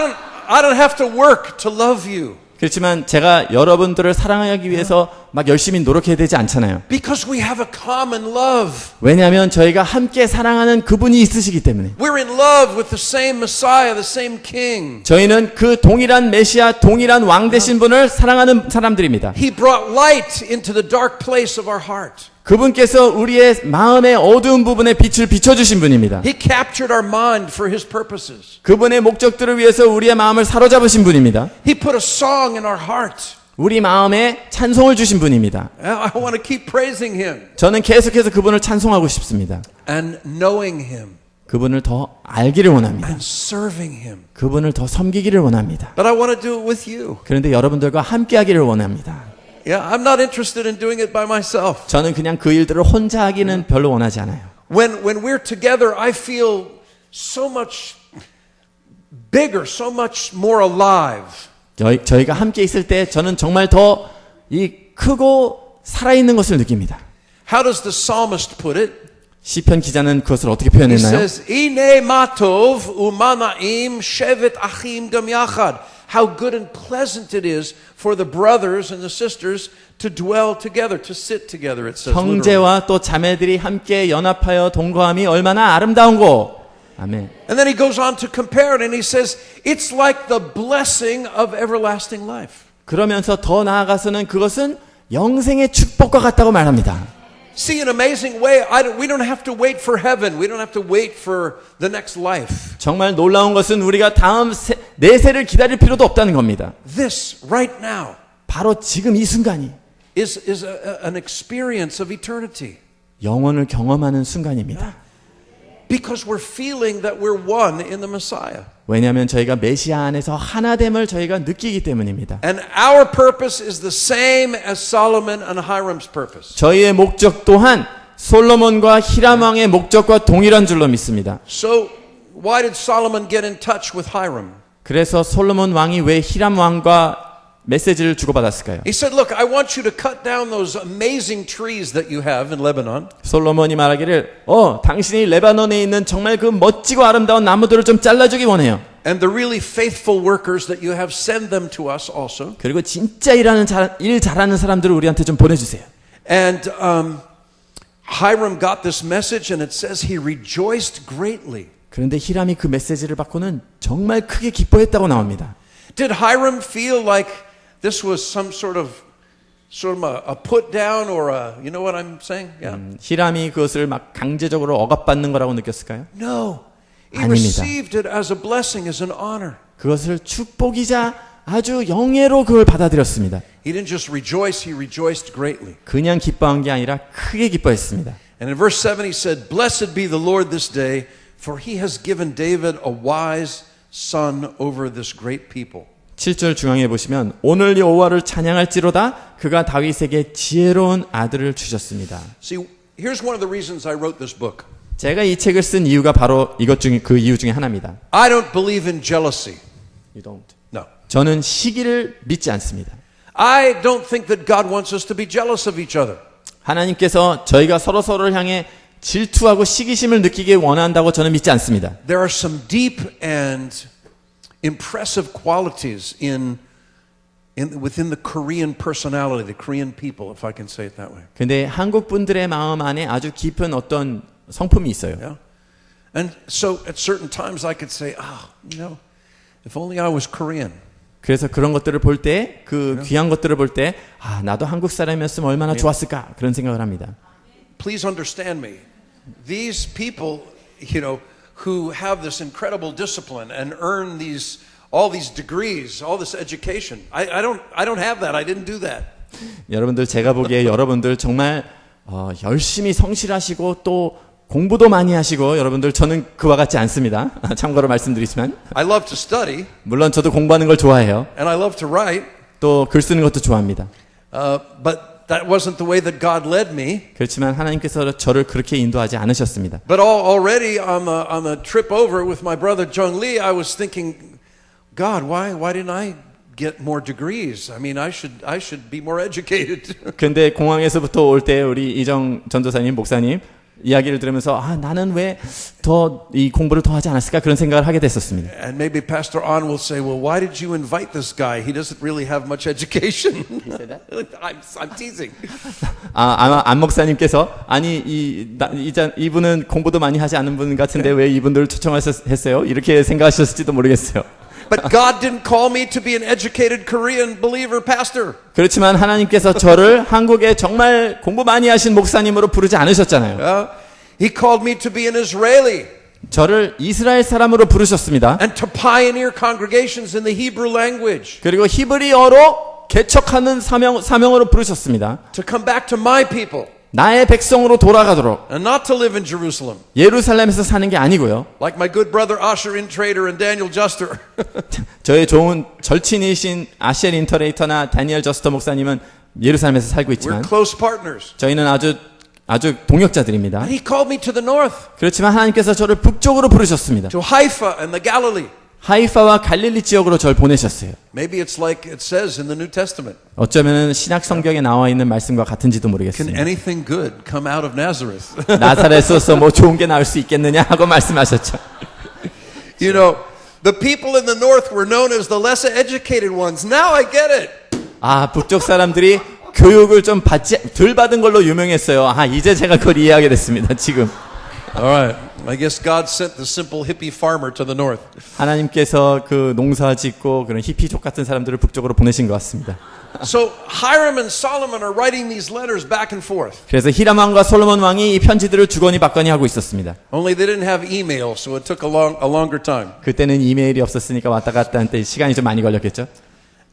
don't have to work to love you. 그렇지만 제가 여러분들을 사랑하기 위해서 막 열심히 노력해야 되지 않잖아요. Because we have a common love. 왜냐하면 저희가 함께 사랑하는 그분이 있으시기 때문에 We're in love with the same Messiah, the same King. 저희는 그 동일한 메시아, 동일한 왕 되신 분을 사랑하는 사람들입니다. He brought light into the dark place of our heart. 그분께서 우리의 마음의 어두운 부분에 빛을 비춰주신 분입니다. He captured our mind for His purposes. 그분의 목적들을 위해서 우리의 마음을 사로잡으신 분입니다. He put a song in our heart. 우리 마음에 찬송을 주신 분입니다. I want to keep praising Him. 저는 계속해서 그분을 찬송하고 싶습니다. And knowing Him. 그분을 더 알기를 원합니다. And serving Him. 그분을 더 섬기기를 원합니다. But I want to do it with you. 그런데 여러분들과 함께 하기를 원합니다. Yeah, I'm not interested in doing it by myself. 저는 그냥 그 일들을 혼자 하기는 별로 원하지 않아요. When we're together, I feel so much bigger, so much more alive. 저희가 함께 있을 때 저는 정말 더 이 크고 살아있는 것을 느낍니다. How does the psalmist put it? 시편 기자는 그것을 어떻게 He 표현했나요? says, "Ine matov umanaim shevet achim gam yachad." How good and pleasant it is for the brothers and the sisters to dwell together, to sit together, it says literally. 형제와 또 자매들이 함께 연합하여 동거함이 얼마나 아름다운고. 아멘. And then he goes on to compare it and he says, it's like the blessing of everlasting life. 그러면서 더 나아가서는 그것은 영생의 축복과 같다고 말합니다. See, in an amazing way, we don't have to wait for heaven. We don't have to wait for the next life. 정말 놀라운 것은 우리가 다음 내세를 기다릴 필요도 없다는 겁니다. This, right now, 바로 지금 이 순간이 is an experience of eternity. 영원을 경험하는 순간입니다. Because we're feeling that we're one in the Messiah. 왜냐하면 저희가 메시아 안에서 하나됨을 저희가 느끼기 때문입니다. And our purpose is the same as Solomon and Hiram's purpose. 저희의 목적 또한 솔로몬과 히람 왕의 목적과 동일한 줄로 믿습니다. So, why did Solomon get in touch with Hiram? 그래서 솔로몬 왕이 왜 히람 왕과 메시지를 주고받았을까요? He said, look, I want you to cut down those amazing trees that you have in Lebanon. 솔로몬이 말하기를 당신이 레바논에 있는 정말 그 멋지고 아름다운 나무들을 좀 잘라주기 원해요. And the really faithful workers that you have, send them to us also. 그리고 진짜 일 잘하는 사람들을 우리한테 좀 보내주세요. And Hiram got this message and it says he rejoiced greatly. 그런데 히람이 그 메시지를 받고는 정말 크게 기뻐했다고 나옵니다. Did Hiram feel like this was some sort of a put down or you know what I'm saying? Yeah. 히람이 그것을 막 강제적으로 억압받는 거라고 느꼈을까요? No. He 아닙니다. received it as a blessing, as an honor. 그것을 축복이자 아주 영예로 그걸 받아들였습니다. He didn't just rejoice, he rejoiced greatly. 그냥 기뻐한 게 아니라 크게 기뻐했습니다. And in verse 7 he said, "Blessed be the Lord this day, for he has given David a wise son over this great people." 7절 중앙에 보시면 오늘 여호와를 찬양할지로다 그가 다윗에게 지혜로운 아들을 주셨습니다. See, here's one of the reasons I wrote this book. 제가 이 책을 쓴 이유가 바로 이것 중에 그 이유 중에 하나입니다. I don't believe in jealousy. You don't. No. 저는 시기를 믿지 않습니다. I don't think that God wants us to be jealous of each other. 하나님께서 저희가 서로를 향해 질투하고 시기심을 느끼게 원한다고 저는 믿지 않습니다. There are some deep and impressive qualities within the Korean personality, the Korean people, if I can say it that way. 근데 한국 분들의 마음 안에 아주 깊은 어떤 성품이 있어요. Yeah? And so at certain times I could say, if only I was Korean. 그래서 그런 것들을 볼 때, 그 귀한 것들을 볼 때, 나도 한국 사람이었으면 얼마나 좋았을까 그런 생각을 합니다. Please understand me. These people, who have this incredible discipline and earn all these degrees, all this education. I don't have that. I didn't do that. 여러분들 제가 보기에 여러분들 정말 열심히 성실하시고 또 공부도 많이 하시고 여러분들 저는 그와 같지 않습니다. 참고로 말씀드리지만 I love to study. 물론 저도 공부하는 걸 좋아해요. And I love to write. 또 글 쓰는 것도 좋아합니다. But that wasn't the way that God led me. 그렇지만 하나님께서 저를 그렇게 인도하지 않으셨습니다. But already on the trip over with my brother Jung Lee, I was thinking, God, why didn't I get more degrees? I mean, I should be more educated. 근데 공항에서부터 올 때 우리 이정 전도사님, 목사님 이야기를 들으면서 나는 왜 더 이 공부를 더 하지 않았을까 그런 생각을 하게 됐었습니다. And maybe Pastor On will say, well, why did you invite this guy? He doesn't really have much education. He said that? I'm teasing. 아마 안 목사님께서 이분은 공부도 많이 하지 않은 분 같은데 왜 이분들을 초청하셨어요? 이렇게 생각하셨을지도 모르겠어요. But God didn't call me to be an educated Korean believer pastor. 그렇지만 하나님께서 저를 한국에 정말 공부 많이 하신 목사님으로 부르지 않으셨잖아요. He called me to be an Israeli. 저를 이스라엘 사람으로 부르셨습니다. And to pioneer congregations in the Hebrew language. 그리고 히브리어로 개척하는 사명으로 부르셨습니다. To come back to my people. 나의 백성으로 돌아가도록. And not to live in Jerusalem. 예루살렘에서 사는 게 아니고요. Like my good brother Asher Intrater and Daniel Juster. 저의 좋은 절친이신 아셸 인터레이터나 다니엘 저스터 목사님은 예루살렘에서 살고 있지만 We're close partners. 저희는 아주 동역자들입니다. And he called me to the north. 그렇지만 하나님께서 저를 북쪽으로 부르셨습니다. To Haifa and the Galilee. 하이파와 갈릴리 지역으로 저를 보내셨어요. Maybe it's like it says in the New Testament. 어쩌면 신약 성경에 나와 있는 말씀과 같은지도 Can 모르겠습니다. anything good come out of Nazareth? 나사렛에서 뭐 좋은 게 나올 수 있겠느냐 하고 말씀하셨죠. You know, the people in the north were known as the less educated ones. Now I get it. 북쪽 사람들이 교육을 좀 덜 받은 걸로 유명했어요. 이제 제가 그걸 이해하게 됐습니다. 지금. All right. I guess God sent the simple hippie farmer to the north. 하나님께서 그 농사 짓고 그런 히피족 같은 사람들을 북쪽으로 보내신 것 같습니다. So Hiram and Solomon are writing these letters back and forth. 그래서 히람 왕과 솔로몬 왕이 이 편지들을 주거니 받거니 하고 있었습니다. Only they didn't have email, so it took a longer time. 그때는 이메일이 없었으니까 왔다 갔다 할 때 시간이 좀 많이 걸렸겠죠.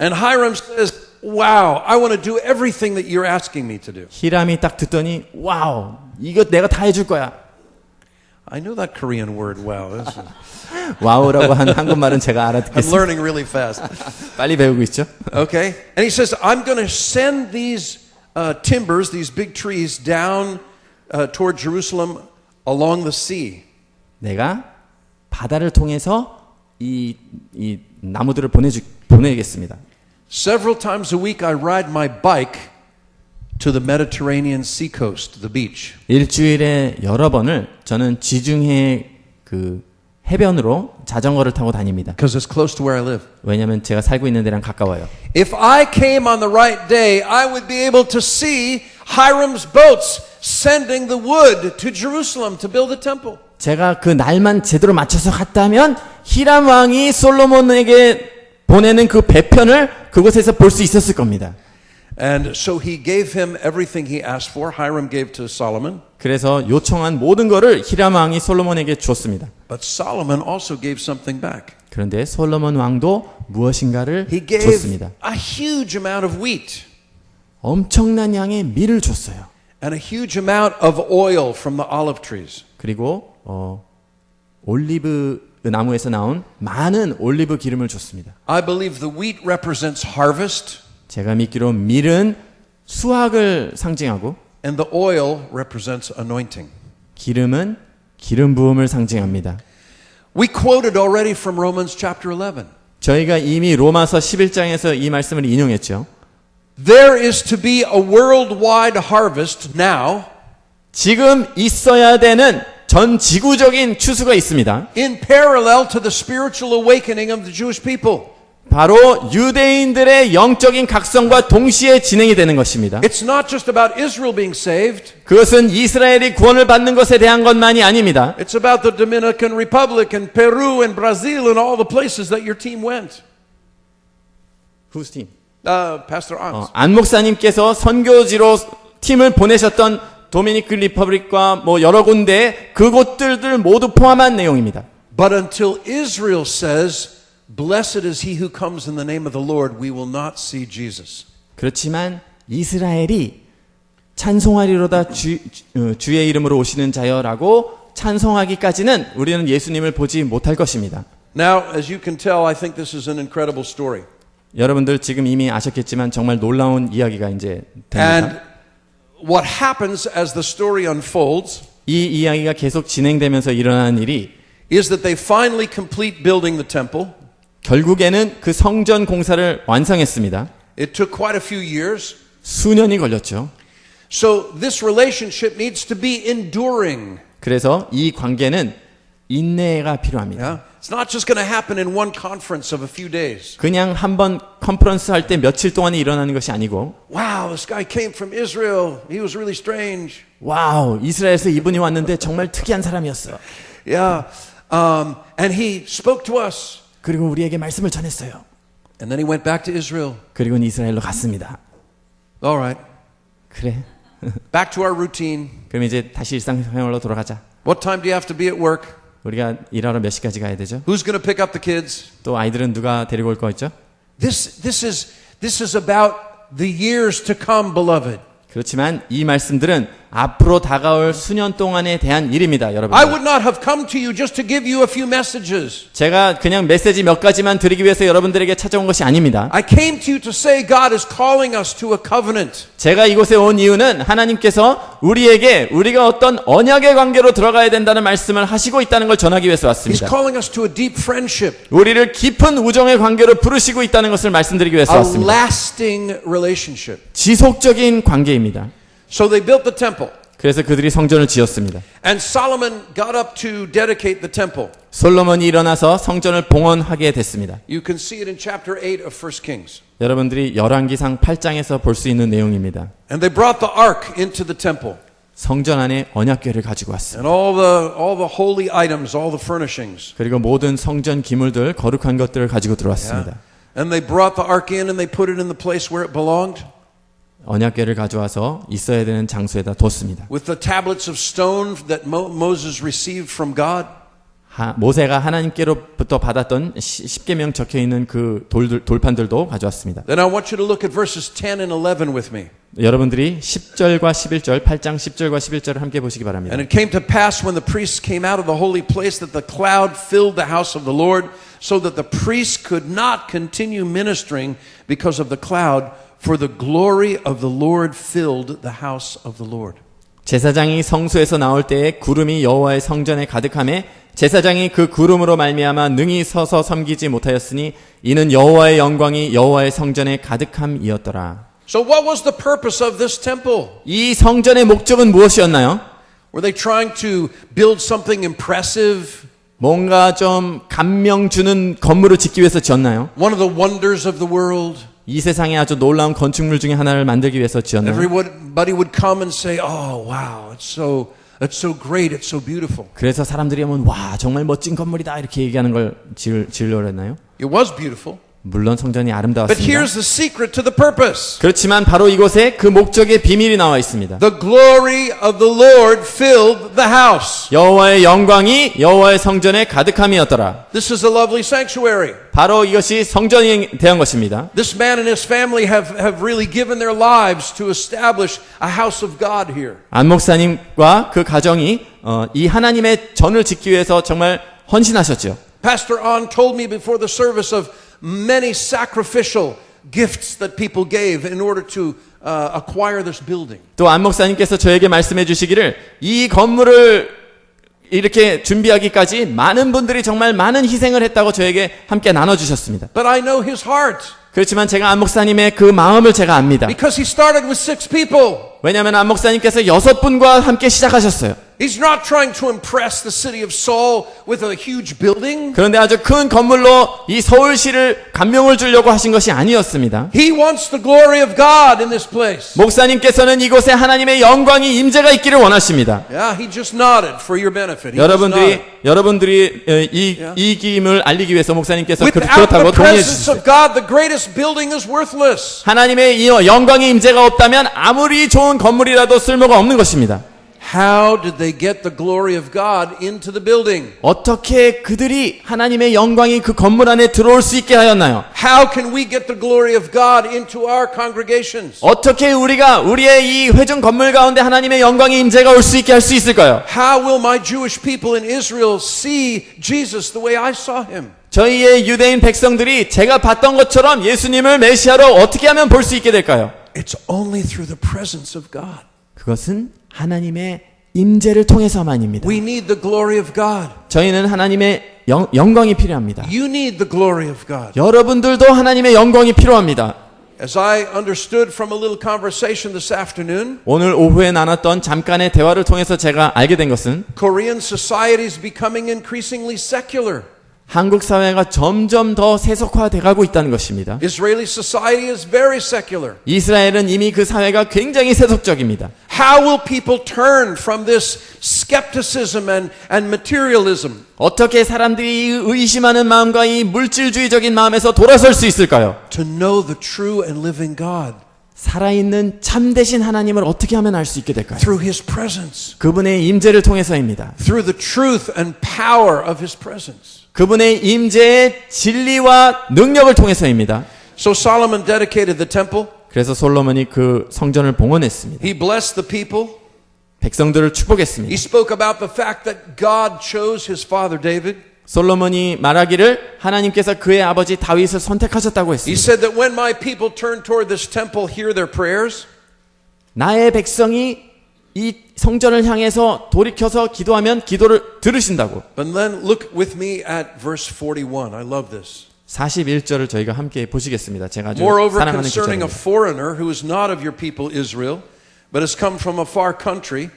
And Hiram says, "Wow, I want to do everything that you're asking me to do." 히람이 딱 듣더니 와우, 이거 내가 다 해줄 거야. I know that Korean word, wow. 와우라고 한 한국말은 제가 I'm 알아듣겠습니다. learning really fast. 빨리 배우고 있죠. Okay? And he says, I'm going to send these timbers, these big trees, down toward Jerusalem along the sea. 내가 바다를 통해서 이 나무들을 보내겠습니다. Several times a week I ride my bike to the Mediterranean sea coast, the beach. 일주일에 여러 번을 저는 지중해 그 해변으로 자전거를 타고 다닙니다. Because it's close to where I live. 왜냐하면 제가 살고 있는 데랑 가까워요. If I came on the right day, I would be able to see Hiram's boats sending the wood to Jerusalem to build a temple. 제가 그 날만 제대로 맞춰서 갔다면 히람 왕이 솔로몬에게 보내는 그 배편을 그곳에서 볼 수 있었을 겁니다. And so he gave him everything he asked for. Hiram gave to Solomon. 그래서 요청한 모든 것을 히람 왕이 솔로몬에게 줬습니다. But Solomon also gave something back. 그런데 솔로몬 왕도 무엇인가를 He gave 줬습니다. a huge amount of wheat. 엄청난 양의 밀을 줬어요. And a huge amount of oil from the olive trees. 그리고 올리브 나무에서 나온 많은 올리브 기름을 줬습니다. I believe the wheat represents harvest, 제가 믿기로 밀은 수확을 상징하고 and the oil represents anointing. 기름은 기름 부음을 상징합니다. We quoted already from Romans chapter 11. 저희가 이미 로마서 11장에서 이 말씀을 인용했죠. There is to be a worldwide harvest now 지금 있어야 되는 전 지구적인 추수가 있습니다. in parallel to the spiritual awakening of the Jewish people. 바로 유대인들의 영적인 각성과 동시에 진행이 되는 것입니다. It's not just about Israel being saved. 그것은 이스라엘이 구원을 받는 것에 대한 것만이 아닙니다. It's about the Dominican Republic and Peru and Brazil and all the places that your team went. Whose team? Pastor Ans. 안 목사님께서 선교지로 팀을 보내셨던 도미니크 리퍼블릭과 뭐 여러 군데 그곳들을 모두 포함한 내용입니다. But until Israel says, "Blessed is he who comes in the name of the Lord," we will not see Jesus. 그렇지만 이스라엘이 찬송하리로다 주의 이름으로 오시는 자여라고 찬송하기까지는 우리는 예수님을 보지 못할 것입니다. Now, as you can tell, I think this is an incredible story. 여러분들 지금 이미 아셨겠지만 정말 놀라운 이야기가 이제 됩니다. And what happens as the story unfolds 이 이야기가 계속 진행되면서 일어나는 일이 is that they finally complete building the temple. 결국에는 그 성전 공사를 완성했습니다. It took quite a few years. 수년이 걸렸죠. So this relationship needs to be enduring. 그래서 이 관계는 인내가 필요합니다. Yeah? It's not just going to happen in one conference of a few days. 그냥 한번 컨퍼런스 할 때 며칠 동안에 일어나는 것이 아니고 Wow, this guy came from Israel. He was really strange. 와우, 이스라엘에서 이분이 왔는데 정말 특이한 사람이었어. Yeah. And he spoke to us. 그리고 우리에게 말씀을 전했어요. And then he went back to Israel. 그리고 이스라엘로 갔습니다. All right. 그래. Back to our routine. 그럼 이제 다시 일상생활로 돌아가자. What time do you have to be at work? 우리가 일하러 몇 시까지 가야 되죠? Who's going to pick up the kids? 또 아이들은 누가 데리고 올 거 있죠? This is about the years to come, beloved. 그렇지만 이 말씀들은 앞으로 다가올 수년 동안에 대한 일입니다, 여러분. I would not have come to you just to give you a few messages. 제가 그냥 메시지 몇 가지만 드리기 위해서 여러분들에게 찾아온 것이 아닙니다. I came to you to say God is calling us to a covenant. 제가 이곳에 온 이유는 하나님께서 우리에게 우리가 어떤 언약의 관계로 들어가야 된다는 말씀을 하시고 있다는 걸 전하기 위해서 He's 왔습니다. calling us to a deep friendship, 우리를 깊은 우정의 관계로 부르시고 있다는 것을 말씀드리기 위해서 a 왔습니다. lasting relationship. 지속적인 관계입니다. So they built the temple. 그래서 그들이 성전을 지었습니다. And Solomon got up to dedicate the temple. 솔로몬이 일어나서 성전을 봉헌하게 됐습니다. You can see it in chapter 8 of 1 Kings. 여러분들이 열왕기상 8장에서 볼 수 있는 내용입니다. And they brought the ark into the temple. 성전 안에 언약궤를 가지고 왔습니다. And all the holy items, all the furnishings. 그리고 모든 성전 기물들, 거룩한 것들을 가지고 들어왔습니다. And they brought the ark in and they put it in the place where it belonged. 언약궤를 가져와서 있어야 되는 장소에다 뒀습니다. With the tablets of stone that Moses received from God. 모세가 하나님께로부터 받았던 십계명 적혀 있는 그 돌판들도 가져왔습니다. Then I want you to look at verses 10 and 11 with me. 여러분들이 10절과 11절, 8장 10절과 11절을 함께 보시기 바랍니다. And it came to pass when the priests came out of the holy place that the cloud filled the house of the Lord, so that the priests could not continue ministering because of the cloud, for the glory of the Lord filled the house of the Lord. 제사장이 성소에서 나올 때에 구름이 여호와의 성전에 가득하매 제사장이 그 구름으로 말미암아 능히 서서 섬기지 못하였으니 이는 여호와의 영광이 여호와의 성전에 가득함이었더라. So what was the purpose of this temple? 이 성전의 목적은 무엇이었나요? Were they trying to build something impressive? 뭔가 좀 감명 주는 건물을 짓기 위해서 지었나요? One of the wonders of the world? 이 세상에 아주 놀라운 건축물 중에 하나를 만들기 위해서 지었나요? Everybody would come and say, "Oh, wow, it's so great, it's so beautiful." 그래서 사람들이 오면 와 정말 멋진 건물이다 이렇게 얘기하는 걸 지으려고 했나요? It was beautiful. 물론 성전이 But 아름다웠습니다. here's the secret to the purpose. 그렇지만 바로 이곳에 그 목적의 비밀이 나와 있습니다. The glory of the Lord filled the house. 여호와의 영광이 여호와의 성전에 가득함이었더라. This is a lovely sanctuary. 바로 이것이 성전이 대한 것입니다. This man and his family have really given their lives to establish a house of God here. 안 목사님과 그 가정이 이 하나님의 전을 짓기 위해서 정말 헌신하셨죠. Pastor On told me before the service of many sacrificial gifts that people gave in order to acquire this building. 또 안 목사님께서 저에게 말씀해 주시기를 이 건물을 이렇게 준비하기까지 많은 분들이 정말 많은 희생을 했다고 저에게 함께 나눠주셨습니다. But I know his heart. 그렇지만 제가 안 목사님의 그 마음을 제가 압니다. Because he started with 6 people. 왜냐하면 안 목사님께서 6분과 함께 시작하셨어요. He's not trying to impress the city of Seoul with a huge building. 그런데 아주 큰 건물로 이 서울시를 감명을 주려고 하신 것이 아니었습니다. He wants the glory of God in this place. 목사님께서는 이곳에 하나님의 영광이 임재가 있기를 원하십니다. Yeah, he just nodded for your benefit. He just nodded. 여러분들이 이김을 알리기 위해서 목사님께서 Without 그렇다고 the 동의해 presence 주셨어요. of God, the greatest building is worthless. 하나님의 이 영광의 임재가 없다면 아무리 좋은 건물이라도 쓸모가 없는 것입니다. How did they get the glory of God into the building? 어떻게 그들이 하나님의 영광이 그 건물 안에 들어올 수 있게 하였나요? How can we get the glory of God into our congregations? 어떻게 우리가 우리의 이 회중 건물 가운데 하나님의 영광의 임재가 올 수 있게 할 수 있을까요? How will my Jewish people in Israel see Jesus the way I saw him? 저희의 유대인 백성들이 제가 봤던 것처럼 예수님을 메시아로 어떻게 하면 볼 수 있게 될까요? It's only through the presence of God. 그것은 하나님의 임재를 통해서만입니다. We need the glory of God. 저희는 하나님의 영광이 필요합니다. You need the glory of God. 여러분들도 하나님의 영광이 필요합니다. As I understood from a little conversation this afternoon, 오늘 오후에 나눴던 잠깐의 대화를 통해서 제가 알게 된 것은 Korean society is becoming increasingly secular. 한국 사회가 점점 더 세속화돼 가고 있다는 것입니다. Israeli society is very secular. 이스라엘은 이미 그 사회가 굉장히 세속적입니다. How will people turn from this skepticism and materialism? 어떻게 사람들이 의심하는 마음과 이 물질주의적인 마음에서 돌아설 수 있을까요? To know the true and living God 살아있는 참되신 하나님을 어떻게 하면 알 수 있게 될까요? through His presence, 그분의 임재를 통해서입니다. through the truth and power of His presence. 그분의 임재의 진리와 능력을 통해서입니다. So Solomon dedicated the temple. 그래서 솔로몬이 그 성전을 봉헌했습니다. He blessed the people. 백성들을 He 축복했습니다. spoke about the fact that God chose his father David. 솔로몬이 말하기를 하나님께서 그의 아버지 다윗을 선택하셨다고 He 했습니다. said that when my people turn toward this temple, hear their prayers. 나의 백성이 이 성전을 향해서 돌이켜서 기도하면 기도를 들으신다고. But then look with me at verse 41. I love this. 41절을 저희가 함께 보시겠습니다. 제가 아주 Moreover, 사랑하는 concerning a 구절입니다. foreigner who is not of your people Israel, but has come from a far country,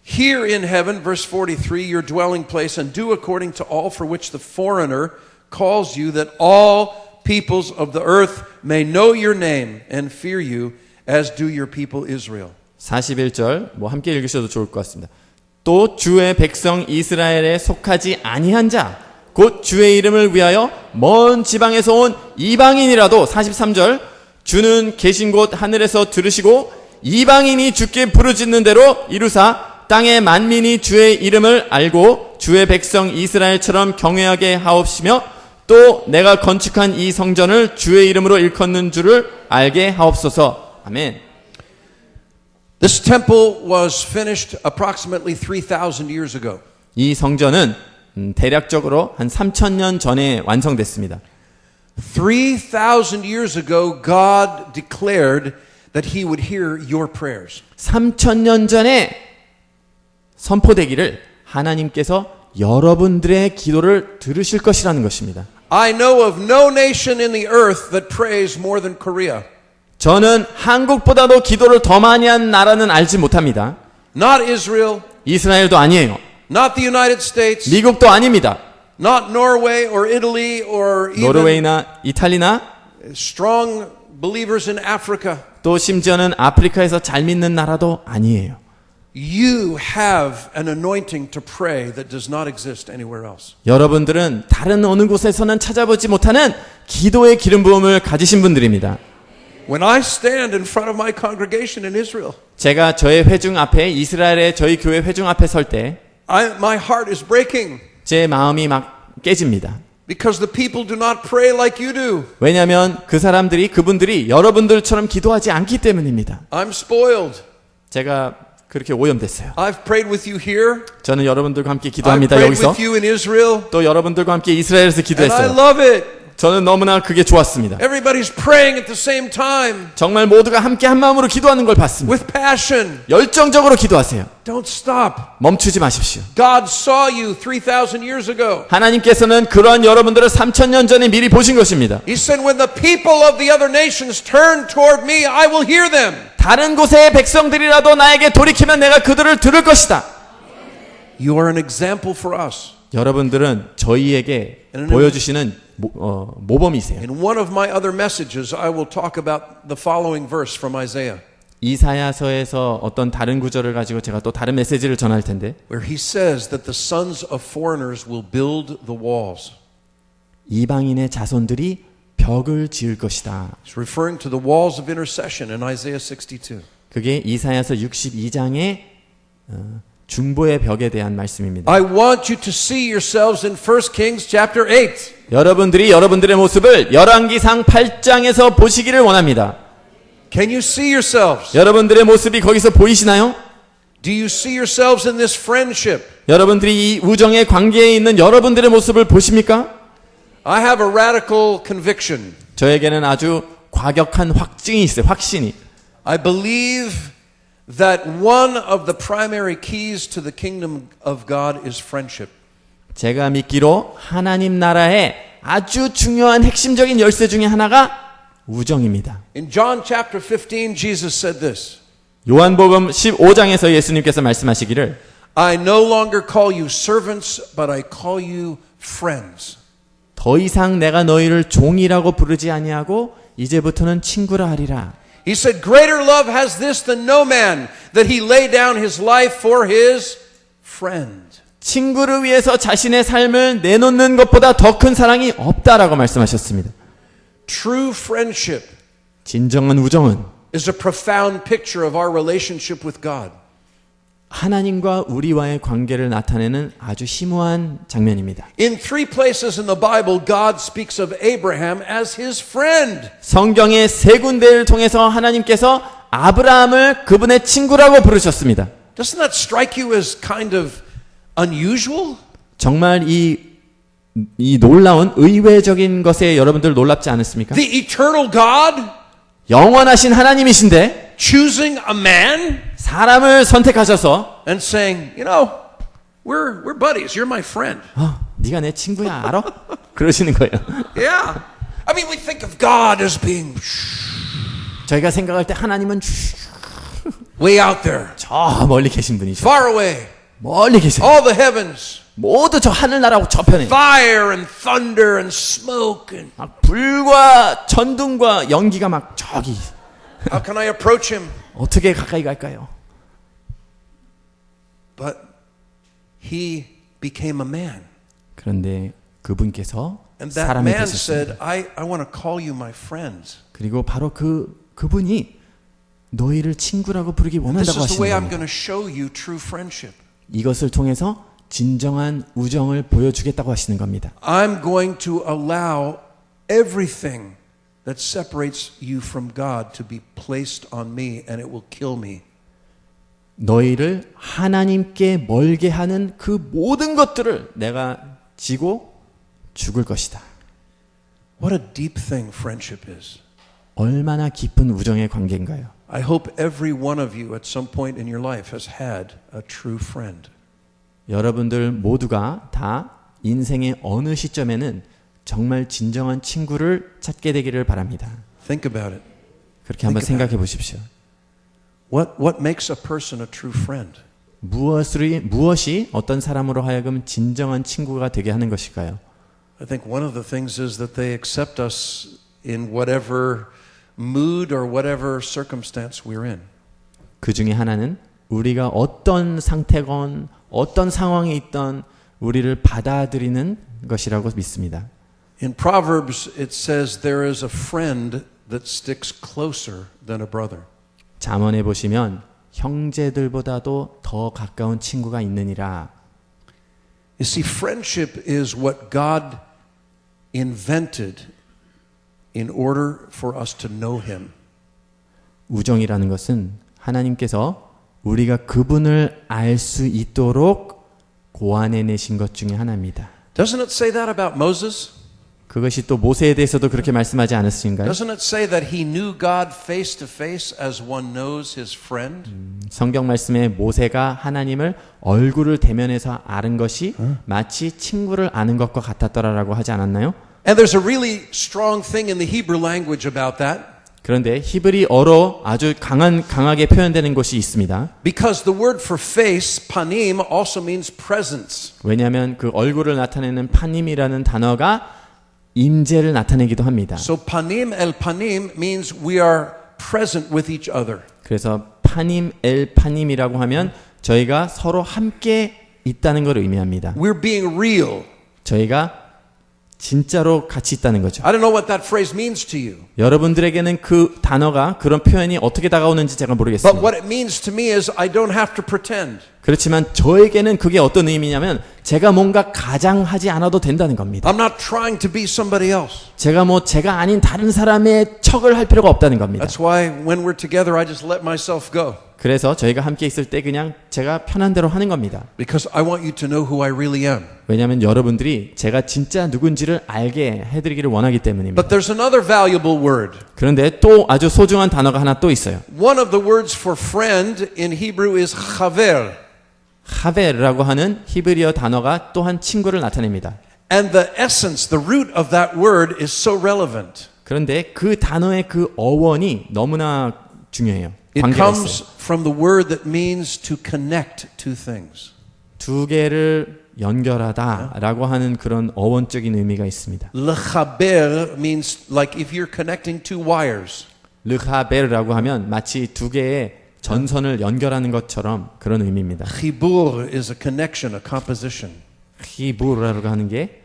here in heaven, verse 43, your dwelling place, and do according to all for which the foreigner calls you, that all peoples of the earth may know your name and fear you, as do your people Israel. 41절 함께 읽으셔도 좋을 것 같습니다. 또 주의 백성 이스라엘에 속하지 아니한 자 곧 주의 이름을 위하여 먼 지방에서 온 이방인이라도 43절 주는 계신 곳 하늘에서 들으시고 이방인이 주께 부르짖는 대로 이루사 땅의 만민이 주의 이름을 알고 주의 백성 이스라엘처럼 경외하게 하옵시며 또 내가 건축한 이 성전을 주의 이름으로 일컫는 줄을 알게 하옵소서. 아멘. This temple was finished approximately 3,000 years ago. 이 성전은 대략적으로 한 3,000년 전에 완성됐습니다. 3,000 years ago, God declared that He would hear your prayers. 3,000년 전에 선포되기를 하나님께서 여러분들의 기도를 들으실 것이라는 것입니다. I know of no nation in the earth that prays more than Korea. 저는 한국보다도 기도를 더 많이 한 나라는 알지 못합니다. Not Israel, 이스라엘도 아니에요. not the United States, 미국도 아닙니다. not Norway or Italy or even 노르웨이나 이탈리나 strong believers in Africa. 또 심지어는 아프리카에서 잘 믿는 나라도 아니에요. You have an anointing to pray that does not exist anywhere else. 여러분들은 다른 어느 곳에서는 찾아보지 못하는 기도의 기름 부음을 가지신 분들입니다. When I stand in front of my congregation in Israel, 제가 저의 회중 앞에 이스라엘의 저희 교회 회중 앞에 설 때 my heart is breaking 제 마음이 막 깨집니다. because the people do not pray like you do. 왜냐하면 그분들이 여러분들처럼 기도하지 않기 때문입니다. I'm spoiled. 제가 그렇게 오염됐어요. I've prayed with you here. 저는 여러분들과 함께 I've 기도합니다. prayed 여기서 with you in Israel. 또 여러분들과 함께 이스라엘에서 And I 기도했어요. love it. 저는 너무나 그게 좋았습니다. Everybody's praying at the same time 정말 모두가 함께 한 마음으로 기도하는 걸 봤습니다. with passion. 열정적으로 기도하세요. Don't stop. 멈추지 마십시오. God saw you 3,000 years ago. 하나님께서는 그러한 여러분들을 3,000년 전에 미리 보신 것입니다. He said, when the people of the other nations turn toward me, I will hear them. 다른 곳의 백성들이라도 나에게 돌이키면 내가 그들을 들을 것이다. You are an example for us. 여러분들은 저희에게 보여주시는 모범이세요. In one of my other messages, I will talk about the following verse from Isaiah, 이사야서에서 어떤 다른 구절을 가지고 제가 또 다른 메시지를 전할 텐데 where he says that the sons of foreigners will build the walls. 이방인의 자손들이 벽을 지을 것이다. He's referring to the walls of intercession in Isaiah 62. 그게 이사야서 62장의 중보의 벽에 대한 말씀입니다. I want you to see yourselves in 1 Kings chapter 8. 여러분들이 여러분들의 모습을 열왕기상 8장에서 보시기를 원합니다. Can you see yourselves? 여러분들의 모습이 거기서 보이시나요? Do you see yourselves in this friendship? 여러분들이 이 우정의 관계에 있는 여러분들의 모습을 보십니까? I have a radical conviction. 저에게는 아주 과격한 확증이 있어요. 확신이. I believe that one of the primary keys to the kingdom of God is friendship. 제가 믿기로 하나님 나라의 아주 중요한 핵심적인 열쇠 중에 하나가 우정입니다. In John chapter 15, Jesus said this. 요한복음 15장에서 예수님께서 말씀하시기를 I no longer call you servants, but I call you friends. 더 이상 내가 너희를 종이라고 부르지 아니하고 이제부터는 친구라 하리라. He said, greater love has this than no man, that he lay down his life for his friend. 친구를 위해서 자신의 삶을 내놓는 것보다 더 큰 사랑이 없다라고 말씀하셨습니다. True friendship 진정한 우정은 is a profound picture of our relationship with God. 하나님과 우리와의 관계를 나타내는 아주 심오한 장면입니다. In 3 places in the Bible, God speaks of Abraham as his friend. 성경의 3군데를 통해서 하나님께서 아브라함을 그분의 친구라고 부르셨습니다. Doesn't that strike you as kind of unusual? 정말 이 놀라운 의외적인 것에 여러분들 놀랍지 않으십니까? The eternal God 영원하신 하나님이신데 choosing a man 사람을 선택하셔서 and saying, you know, we're buddies. You're my friend. 네가 내 친구야 알아? 그러시는 거예요. Yeah. I mean, we think of God as being 저희가 생각할 때 하나님은 way out there, 저 멀리 계신 분이죠. far away, 멀리 계세요. all the heavens, 모두 저 하늘나라하고 저편에 fire and thunder and smoke. And 막 불과 천둥과 연기가 막 저기 how can I approach him? 어떻게 가까이 갈까요? But he became a man. 그런데 그분께서 And that 사람이 man 되셨습니다. said, I want to call you my friends. 그리고 바로 그분이 너희를 친구라고 부르기 This 원한다고 is the way 하시는 I'm 겁니다. going to show you true friendship. 이것을 통해서 진정한 우정을 보여주겠다고 하시는 겁니다. I'm going to allow everything that separates you from God to be placed on me and it will kill me. 너희를 하나님께 멀게 하는 그 모든 것들을 내가 지고 죽을 것이다. What a deep thing friendship is. 얼마나 깊은 우정의 관계인가요? I hope every one of you at some point in your life has had a true friend. 여러분들 모두가 다 인생의 어느 시점에는 정말 진정한 친구를 찾게 되기를 바랍니다. Think about it. 그렇게 한번 Think about 생각해 보십시오. What makes a person a true friend? 무엇이 어떤 사람으로 하여금 진정한 친구가 되게 하는 것일까요? I think one of the things is that they accept us in whatever mood or whatever circumstance we're in. 그 중에 하나는 우리가 어떤 상태건 어떤 상황에 있던 우리를 받아들이는 것이라고 믿습니다. In Proverbs it says there is a friend that sticks closer than a brother. 잠언에 보시면 형제들보다도 더 가까운 친구가 있느니라. You see, friendship is what God invented in order for us to know Him. 우정이라는 것은 하나님께서 우리가 그분을 알 수 있도록 고안해내신 것 중에 하나입니다. Doesn't it say that about Moses? 그것이 또 모세에 대해서도 그렇게 말씀하지 않으신가요? Doesn't it say that he knew God face to face as one knows his friend? 성경 말씀에 모세가 하나님을 얼굴을 대면해서 아는 것이 마치 친구를 아는 것과 같았더라라고 하지 않았나요? And there's a really strong thing in the Hebrew language about that. 그런데 히브리어로 아주 강하게 표현되는 것이 있습니다. Because the word for face, panim, also means presence. 왜냐하면 그 얼굴을 나타내는 파님이라는 단어가 임재를 나타내기도 합니다. So panim el panim means we are present with each other. 그래서 파님 엘 파님이라고 하면 저희가 서로 함께 있다는 걸 의미합니다. We're being real. 저희가 진짜로 같이 있다는 거죠. I don't know what that phrase means to you. 여러분들에게는 그 단어가 그런 표현이 어떻게 다가오는지 제가 But 모르겠습니다. what it means to me is I don't have to pretend. 그렇지만 저에게는 그게 어떤 의미냐면 제가 뭔가 가장하지 않아도 된다는 겁니다. I'm not trying to be somebody else. 제가 아닌 다른 사람의 척을 할 필요가 없다는 겁니다. That's why when we're together I just let myself go. 그래서 저희가 함께 있을 때 그냥 제가 편한 대로 하는 겁니다. Because I want you to know who I really am. 왜냐하면 여러분들이 제가 진짜 누군지를 알게 해드리기를 원하기 때문입니다. But there's another valuable word. 그런데 또 아주 소중한 단어가 하나 또 있어요. One of the words for friend in Hebrew is chaver. 하벨이라고 하는 히브리어 단어가 또한 친구를 나타냅니다. And the essence, the root of that word is so relevant. 그런데 그 단어의 그 어원이 너무나 중요해요. It 관계가 comes 있어요. from the word that means to connect two things. 두 개를 연결하다라고 하는 그런 어원적인 의미가 있습니다. Lechaber means like if you're connecting two wires. 르하벨이라고 하면 마치 두 개의 전선을 연결하는 것처럼 그런 의미입니다. Chibur is a connection, a composition. 히브라고 하는 게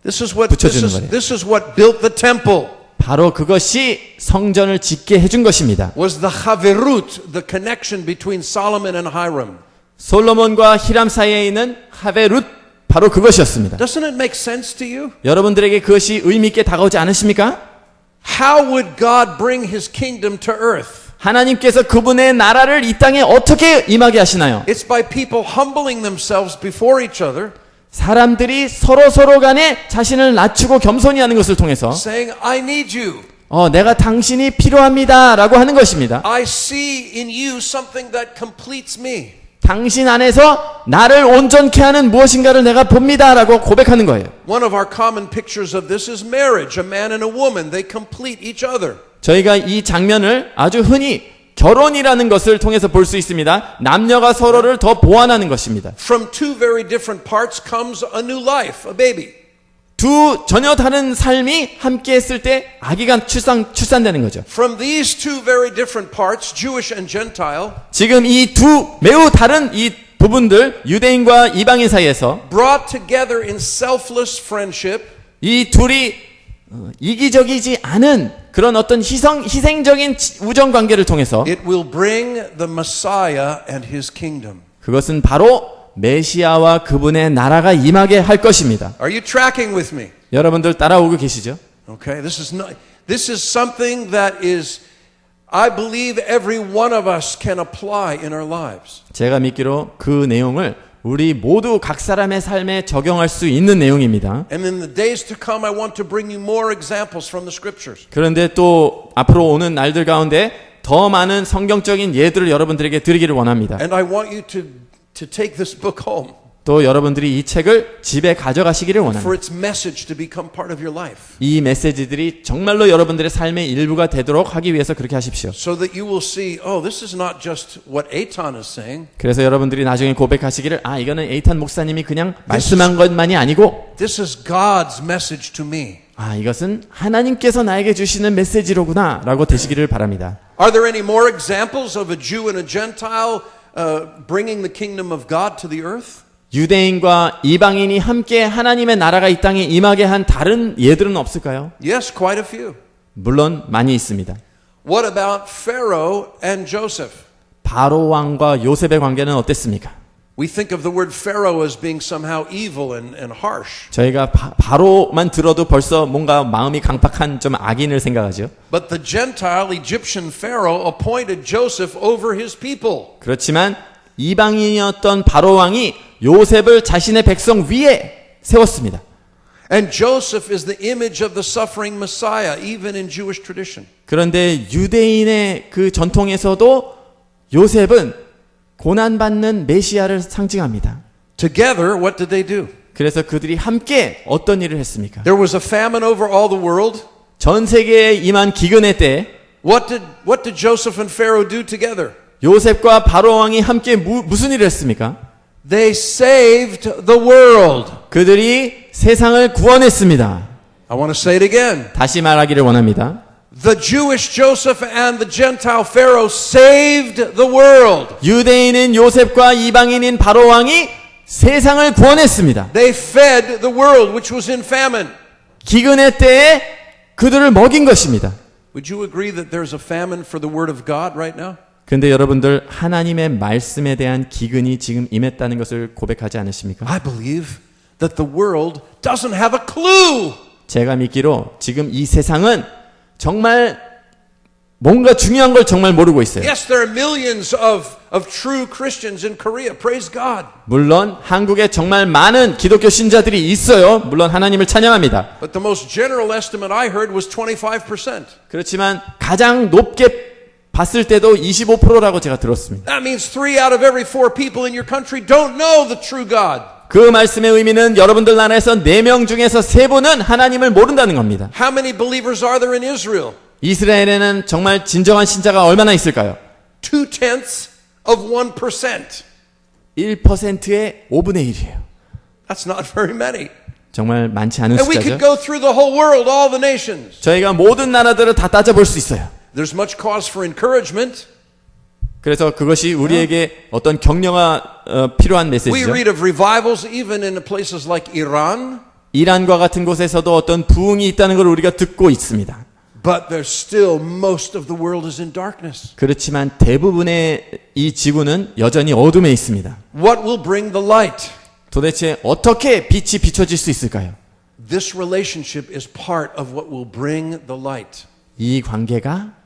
This is what 붙여주는 거예요. this is what built the temple. 바로 그것이 성전을 짓게 해준 것입니다. Was the chaverut, the connection between Solomon and Hiram. 솔로몬과 히람 사이에 있는 하베룻 바로 그것이었습니다. Doesn't it make sense to you? 여러분들에게 그것이 의미 있게 다가오지 않으십니까? How would God bring his kingdom to earth? 하나님께서 그분의 나라를 이 땅에 어떻게 임하게 하시나요? It's by people humbling themselves before each other, 사람들이 서로 간에 자신을 낮추고 겸손히 하는 것을 통해서 saying, I need you. 내가 당신이 필요합니다 라고 하는 것입니다. I see in you something that completes me. 당신 안에서 나를 온전케 하는 무엇인가를 내가 봅니다 라고 고백하는 거예요. One of our common pictures of this is marriage. A man and a woman, they complete each other. 저희가 이 장면을 아주 흔히 결혼이라는 것을 통해서 볼 수 있습니다. 남녀가 서로를 더 보완하는 것입니다. From two very different parts comes a new life, a baby. 두 전혀 다른 삶이 함께 했을 때 아기가 출산되는 거죠. From these two very different parts, Jewish and Gentile, 지금 이 두 매우 다른 이 부분들 유대인과 이방인 사이에서 brought together in selfless friendship, 이 둘이 이기적이지 않은 그런 어떤 희생적인 우정 관계를 통해서 it will bring the Messiah and his kingdom. 그것은 바로 메시아와 그분의 나라가 임하게 할 것입니다. Are you tracking with me? 여러분들 따라오고 계시죠? Okay, this is something that is, I believe every one of us can apply in our lives. 제가 믿기로 그 내용을 우리 모두 각 사람의 삶에 적용할 수 있는 내용입니다. And in the days to come, I want to bring you more examples from the scriptures. 그런데 또 앞으로 오는 날들 가운데 더 많은 성경적인 예들을 여러분들에게 드리기를 원합니다. And I want you to take this book home. 또 여러분들이 이 책을 집에 가져가시기를 For 원합니다. its message to become part of your life. 이 메시지들이 정말로 여러분들의 삶의 일부가 되도록 하기 위해서 그렇게 하십시오. So that you will see, oh, this is not just what Eitan is saying. 그래서 여러분들이 나중에 고백하시기를 이거는 에이탄 목사님이 그냥 말씀한 것만이 아니고 This is God's message to me. 이것은 하나님께서 나에게 주시는 메시지로구나 라고 되시기를 바랍니다. Are there any more examples of a Jew and a Gentile bringing the kingdom of God to the earth? 유대인과 이방인이 함께 하나님의 나라가 이 땅에 임하게 한 다른 예들은 없을까요? Yes, quite a few. 물론 많이 있습니다. What about Pharaoh and Joseph? 바로 왕과 요셉의 관계는 어땠습니까? We think of the word Pharaoh as being somehow evil and harsh. 저희가 바로만 들어도 벌써 뭔가 마음이 강팍한 좀 악인을 생각하죠. But the Gentile Egyptian Pharaoh appointed Joseph over his people. 그렇지만 이방인이었던 바로 왕이 요셉을 자신의 백성 위에 세웠습니다. And Joseph is the image of the suffering Messiah, even in Jewish tradition. 그런데 유대인의 그 전통에서도 요셉은 고난받는 메시아를 상징합니다. Together, what did they do? 그래서 그들이 함께 어떤 일을 했습니까? There was a famine over all the world. 전 세계에 임한 기근의 때에 What did Joseph and Pharaoh do together? 요셉과 바로 왕이 함께 무슨 일을 했습니까? They saved the world. 그들이 세상을 구원했습니다. I want to say it again. 다시 말하기를 원합니다. The Jewish Joseph and the Gentile Pharaoh saved the world. 유대인인 요셉과 이방인인 바로 왕이 세상을 구원했습니다. They fed the world which was in famine. 기근의 때에 그들을 먹인 것입니다. Would you agree that there's a famine for the word of God right now? 그런데 여러분들 하나님의 말씀에 대한 기근이 지금 임했다는 것을 고백하지 않으십니까? I believe that the world doesn't have a clue. 제가 믿기로 지금 이 세상은 정말 뭔가 중요한 걸 정말 모르고 있어요. Yes, there are millions of true Christians in Korea. Praise God. 물론 한국에 정말 많은 기독교 신자들이 있어요. 물론 하나님을 찬양합니다. But the most general estimate I heard was 25%. 그렇지만 가장 높게 봤을 때도 25%라고 제가 들었습니다. That means 3 out of every 4 people in your country don't know the true God. 그 말씀의 의미는 여러분들 나라에서 4명 중에서 3분은 하나님을 모른다는 겁니다. How many believers are there in Israel? 이스라엘에는 정말 진정한 신자가 얼마나 있을까요? 0.2% of 1%. 1%의 5분의 1이에요. That's not very many. 정말 많지 않은 And we could 숫자죠. go through the whole world, all the nations. 저희가 모든 나라들을 다 따져볼 수 있어요. There's much cause for encouragement. 그래서 그것이 우리에게 어떤 격려가 필요한 We 메시지죠. read of revivals even in places like Iran, 이란과 같은 곳에서도 어떤 부흥이 있다는 걸 우리가 듣고 있습니다. but there's still most of the world is in darkness. 그렇지만 대부분의 이 지구는 여전히 어둠에 있습니다. What will bring the light? 도대체 어떻게 빛이 비춰질 수 있을까요? This relationship is part of what will bring the light. 이 관계가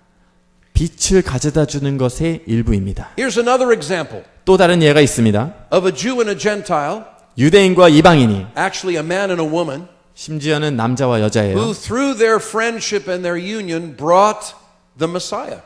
빛을 가져다 주는 것의 일부입니다. Here's another example 또 다른 예가 있습니다. of a Jew and a Gentile, 유대인과 이방인이 actually a man and a woman, 심지어는 남자와 여자예요. who through their friendship and their union brought the Messiah.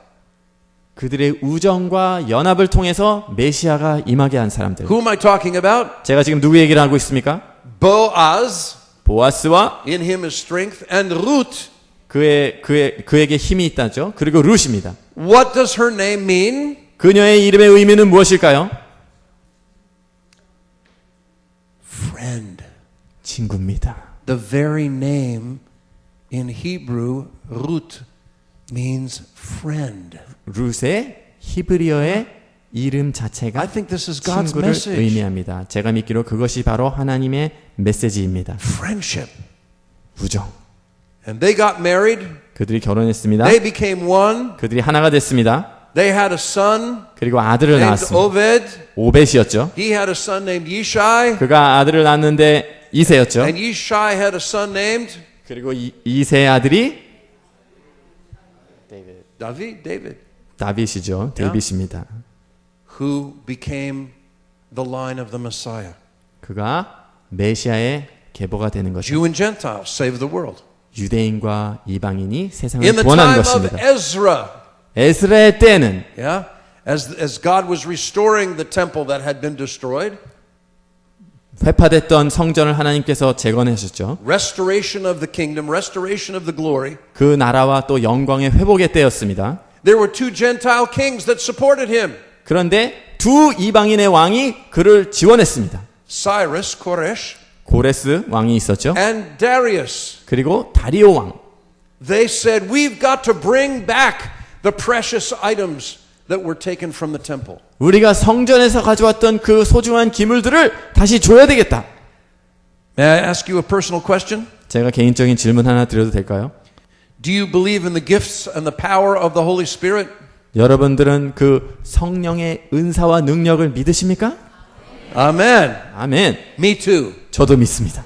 그들의 우정과 연합을 통해서 메시아가 임하게 한 사람들. Who am I talking about? 제가 지금 누구 얘기를 하고 있습니까? Boaz, 보아스와 in him is strength, and Ruth. 그에게 힘이 있다죠. 그리고 룻입니다. What does her name mean? 그녀의 이름의 의미는 무엇일까요? Friend. 친구입니다. The very name in Hebrew, Ruth, means friend. 룻의 히브리어의 이름 자체가 I think this is God's 친구를 message. 의미합니다. 제가 믿기로 그것이 바로 하나님의 메시지입니다. Friendship. 우정. And they got married. 그들이 결혼했습니다. They became one. 그들이 하나가 됐습니다. They had a son 그리고 아들을 named 낳았습니다. Obed. 오벳이었죠. He had a son named Yishai. 그가 아들을 낳았는데 이세였죠. And Yishai had a son named 그리고 이세의 아들이 David, 다윗이죠. 데이빗입니다. who became the line of the Messiah. 그가 메시아의 계보가 되는 것이죠. Jew and Gentile save the world. 유대인과 이방인이 In 세상을 the 구원한 time of 것입니다. Ezra, 에스라의 때는 yeah, as God was restoring the temple that had been destroyed, 회파됐던 성전을 하나님께서 재건하셨죠. restoration of the kingdom, restoration of the glory. 그 나라와 또 영광의 회복의 때였습니다. There were 2 Gentile kings that supported him. 그런데 두 이방인의 왕이 그를 지원했습니다. Cyrus, Koresh, 고레스 왕이 있었죠. and Darius. 그리고 다리오 왕. They said, we've got to bring back the precious items that were taken from the temple. 우리가 성전에서 가져왔던 그 소중한 기물들을 다시 줘야 되겠다. May I ask you a personal question? 제가 개인적인 질문 하나 드려도 될까요? Do you believe in the gifts and the power of the Holy Spirit? 여러분들은 그 성령의 은사와 능력을 믿으십니까? Amen. 아멘. Me too. 저도 믿습니다.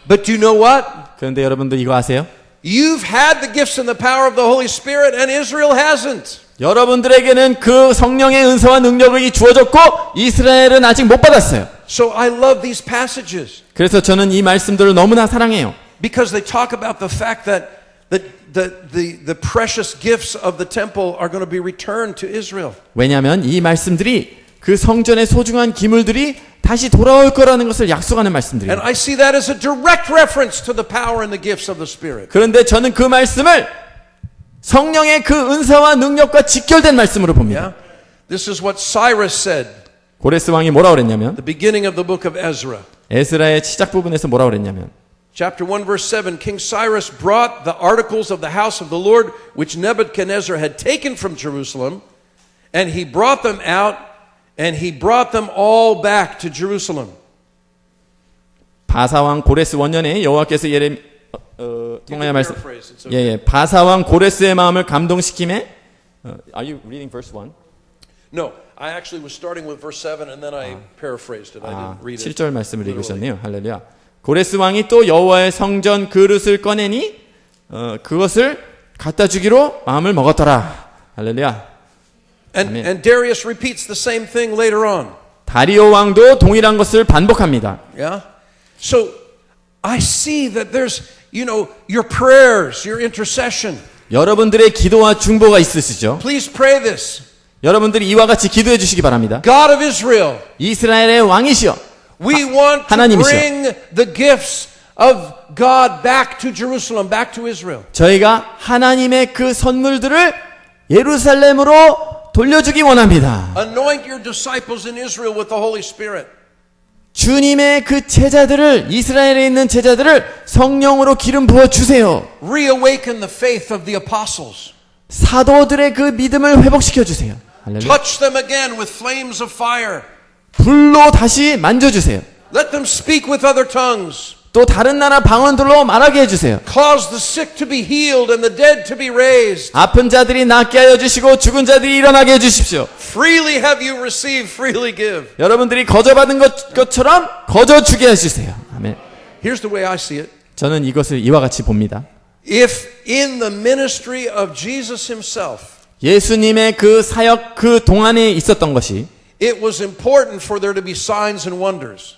But do you know what? 그런데 여러분들 이거 아세요? You've had the gifts and the power of the Holy Spirit, and Israel hasn't. 여러분들에게는 그 성령의 은사와 능력이 주어졌고 이스라엘은 아직 못 받았어요. So I love these passages 그래서 저는 이 말씀들을 너무나 사랑해요. because they talk about the fact that the precious gifts of the temple are going to be returned to Israel. 왜냐하면 이 말씀들이 그 성전의 소중한 기물들이 다시 돌아올 거라는 것을 약속하는 말씀들이에요. And I see that as a direct reference to the power and the gifts of the Spirit. 그런데 저는 그 말씀을 성령의 그 은사와 능력과 직결된 말씀으로 봅니다. Yeah? This is what Cyrus said, 고레스 왕이 뭐라 그랬냐면 the beginning of the book of Ezra. 에스라의 시작 부분에서 뭐라 그랬냐면 Chapter 1 verse 7, King Cyrus brought the articles of the house of the Lord which Nebuchadnezzar had taken from Jerusalem, and he brought them out, and he brought them all back to Jerusalem. 바사왕 고레스 원년에 여호와께서 통하여 말씀 바사왕 고레스의 마음을 감동시킴에 Are you reading verse 1? No, I actually was starting with verse 7 and then I paraphrased it. I didn't read it. 7절 말씀을 읽으셨네요. 할렐루야. 고레스 왕이 또 여호와의 성전 그릇을 꺼내니 그것을 갖다 주기로 마음을 먹었더라. 할렐루야. And Darius repeats the same thing later on. 다리오 왕도 동일한 것을 반복합니다. Yeah? So I see that there's, your prayers, your intercession. 여러분들의 기도와 중보가 있으시죠? Please pray this. 여러분들이 이와 같이 기도해 주시기 바랍니다. God of Israel, 이스라엘의 왕이시여. we want to 하나님이시여. bring the gifts of God back to Jerusalem, back to Israel. 저희가 하나님의 그 선물들을 예루살렘으로 돌려주기 원합니다. Anoint your disciples in Israel with the Holy Spirit. 주님의 그 제자들을 이스라엘에 있는 제자들을 성령으로 기름 부어 주세요. Reawaken the faith of the apostles. 사도들의 그 믿음을 회복시켜 주세요. 할렐루야. Touch them again with flames of fire. 불로 다시 만져 주세요. Let them speak with other tongues. 또 다른 나라 방언들로 말하게 해 주세요. Cause the sick to be healed and the dead to be raised. 아픈 자들이 낫게 하여 주시고 죽은 자들이 일어나게 해 주십시오. Freely have you received, freely give. 여러분들이 거저받은 것처럼 거저 주게 해 주세요. 아멘. Here's the way I see it. 저는 이것을 이와 같이 봅니다. If in the ministry of Jesus himself, 예수님의 그 사역 그 동안에 있었던 것이 it was important for there to be signs and wonders.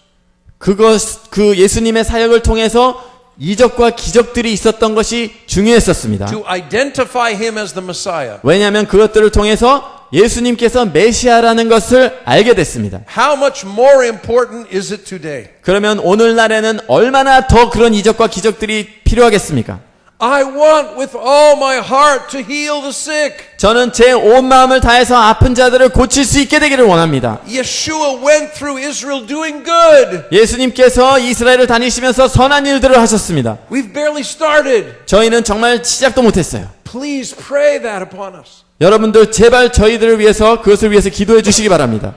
그 예수님의 사역을 통해서 이적과 기적들이 있었던 것이 중요했었습니다. To identify him as the Messiah. 왜냐하면 그것들을 통해서 예수님께서 메시아라는 것을 알게 됐습니다. How much more important is it today? 그러면 오늘날에는 얼마나 더 그런 이적과 기적들이 필요하겠습니까? I want with all my heart to heal the sick. 저는 제 온 마음을 다해서 아픈 자들을 고칠 수 있게 되기를 원합니다. Yeshua went through Israel doing good. 예수님께서 이스라엘을 다니시면서 선한 일들을 하셨습니다. We've barely started. 저희는 정말 시작도 못했어요. Please pray that upon us. 여러분들 제발 저희들을 위해서 그것을 위해서 기도해 주시기 바랍니다.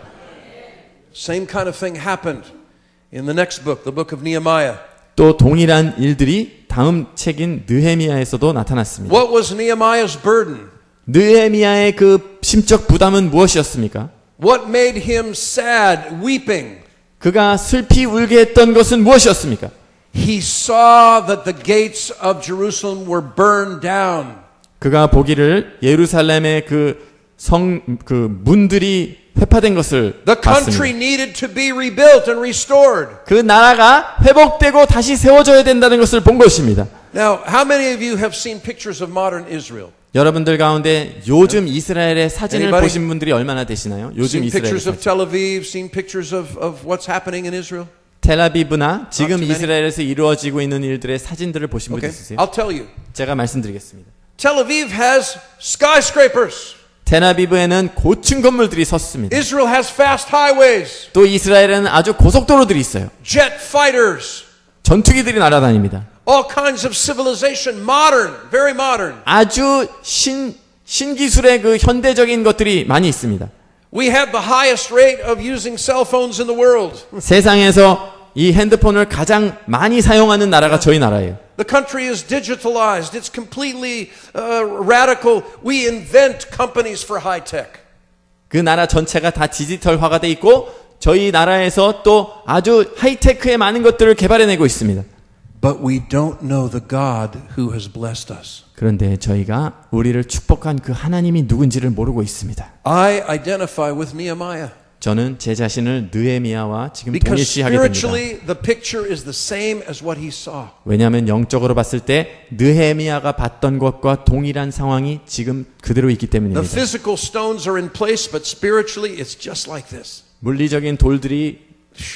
Same kind of thing happened in the next book, the book of Nehemiah. 또 동일한 일들이 다음 책인 느헤미야에서도 나타났습니다. What was Nehemiah's burden? 느헤미야의 그 심적 부담은 무엇이었습니까? What made him sad, weeping? 그가 슬피 울게 했던 것은 무엇이었습니까? He saw that the gates of Jerusalem were burned down. 그가 보기를 예루살렘의 그 문들이 회파된 것을 The country 봤습니다. needed to be rebuilt and restored. 그 나라가 회복되고 다시 세워져야 된다는 것을 본 것입니다. Now, how many of you have seen pictures of modern Israel? 여러분들 가운데 요즘 이스라엘의 사진을 Anybody? 보신 분들이 얼마나 되시나요? 요즘 Seen 이스라엘 pictures of 사진. Tel Aviv, seen pictures of what's happening in Israel? 텔아비브나 지금 Not too many? 이스라엘에서 이루어지고 있는 일들의 사진들을 보신 분 Okay, 있으세요? I'll tell you. 제가 말씀드리겠습니다. Tel Aviv has skyscrapers. 텔아비브에는 고층 건물들이 섰습니다. Israel has fast highways. 또 이스라엘에는 아주 고속도로들이 있어요. Jet fighters. 전투기들이 날아다닙니다. All kinds of civilization, modern, very modern. 아주 신기술의 그 현대적인 것들이 많이 있습니다. We have the highest rate of using cell phones in the world. 세상에서 이 핸드폰을 가장 많이 사용하는 나라가 저희 나라예요. The country is digitalized. It's completely radical. We invent companies for high tech. 그 나라 전체가 다 디지털화가 돼 있고 저희 나라에서 또 아주 하이테크의 많은 것들을 개발해내고 있습니다. But we don't know the God who has blessed us. 그런데 저희가 우리를 축복한 그 하나님이 누군지를 모르고 있습니다. I identify with Nehemiah. 저는 제 자신을 느헤미야와 지금 Because 동일시하게 됩니다. spiritually the picture is the same as what he saw. 왜냐하면 영적으로 봤을 때 느헤미야가 봤던 것과 동일한 상황이 지금 그대로 있기 The 때문입니다. physical stones are in place, but spiritually it's just like this. 물리적인 돌들이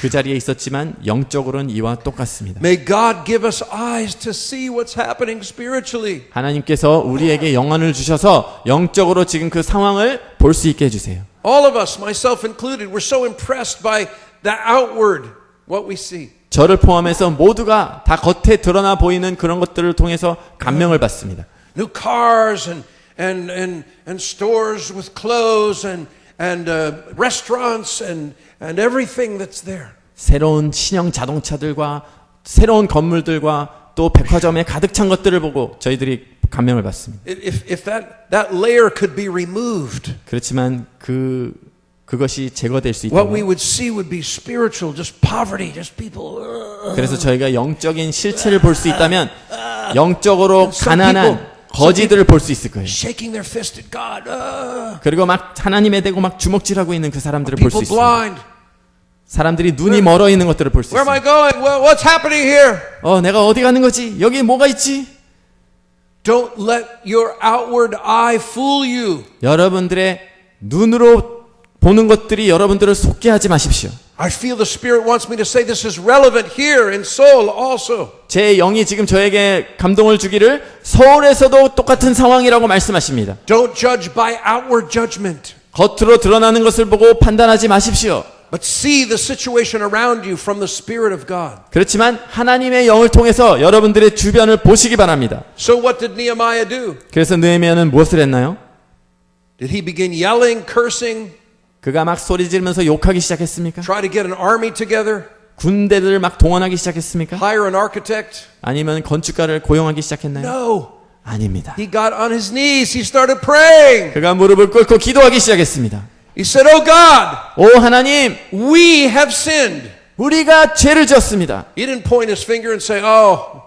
그 자리에 있었지만 영적으로는 이와 똑같습니다. May God give us eyes to see what's happening spiritually. 하나님께서 우리에게 영안을 주셔서 영적으로 지금 그 상황을 볼 수 있게 해주세요. All of us, myself included, we're so impressed by the outward, what we see. 저를 포함해서 모두가 다 겉에 드러나 보이는 그런 것들을 통해서 감명을 받습니다. New cars and stores with clothes and restaurants and everything that's there. 새로운 신형 자동차들과 새로운 건물들과 또 백화점에 가득 찬 것들을 보고 저희들이 감명을 받습니다. If that layer could be removed, 그렇지만 그것이 제거될 수 what we 있다면 would see would be spiritual, just poverty, just people. 그래서 저희가 영적인 실체를 볼 수 있다면 영적으로 가난한 거지들을 볼 수 있을 거예요. Shaking their fist at God. 그리고 막 하나님에 대고 막 주먹질하고 있는 그 사람들을 볼 수 People 있습니다. blind. 사람들이 눈이 멀어 있는 것들을 볼 수 Where am I 있습니다. going? Well, what's happening here? 내가 어디 가는 거지? 여기 뭐가 있지? Don't let your outward eye fool you. 여러분들의 눈으로 보는 것들이 여러분들을 속게 하지 마십시오. I feel the Spirit wants me to say this is relevant here in Seoul also. 제 영이 지금 저에게 감동을 주기를 서울에서도 똑같은 상황이라고 말씀하십니다. Don't judge by outward judgment, 겉으로 드러나는 것을 보고 판단하지 마십시오. but see the situation around you from the Spirit of God. 그렇지만 하나님의 영을 통해서 여러분들의 주변을 보시기 바랍니다. So what did Nehemiah do? 그래서 느헤미야는 무엇을 했나요? Did he begin yelling, cursing, 그가 막 소리 지르면서 욕하기 시작했습니까? try to get an army together, 군대들을 막 동원하기 시작했습니까? hire an architect? 아니면 건축가를 고용하기 시작했나요? No. 아닙니다. He got on his knees. He started praying. 그가 무릎을 꿇고 기도하기 시작했습니다. He said, "Oh God, 오 하나님, we have sinned." 우리가 죄를 지었습니다. He didn't point his finger and say, "Oh,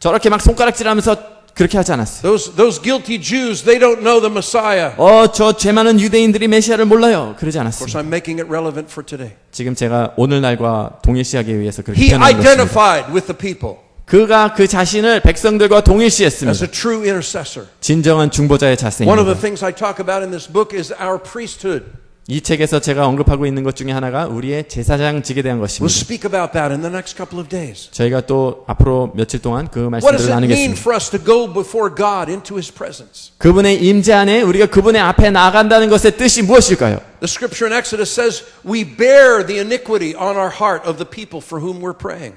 저렇게 막 손가락질하면서 그렇게 하지 않았어요. those guilty Jews, they don't know the Messiah." 저 죄 많은 유대인들이 메시아를 몰라요. 그러지 Of course, 않았습니다. I'm making it relevant for today. 지금 제가 오늘날과 동일시하기 위해서 그렇게 He 표현한 것입니다. identified with the people 그가 그 자신을 백성들과 as 동일시했습니다. a true intercessor. 진정한 중보자의 One of the 자세입니다. things I talk about in this book is our priesthood. 이 책에서 제가 언급하고 있는 것 중에 하나가 우리의 제사장직에 대한 We'll 것입니다. speak about that in the next couple of days. 저희가 또 앞으로 며칠 동안 그 What does 말씀들을 it mean 나누겠습니다. for us to go before God into His presence? 그분의 임재 안에 우리가 그분의 앞에 나간다는 것의 뜻이 무엇일까요? The scripture in Exodus says, "We bear the iniquity on our heart of the people for whom we're praying."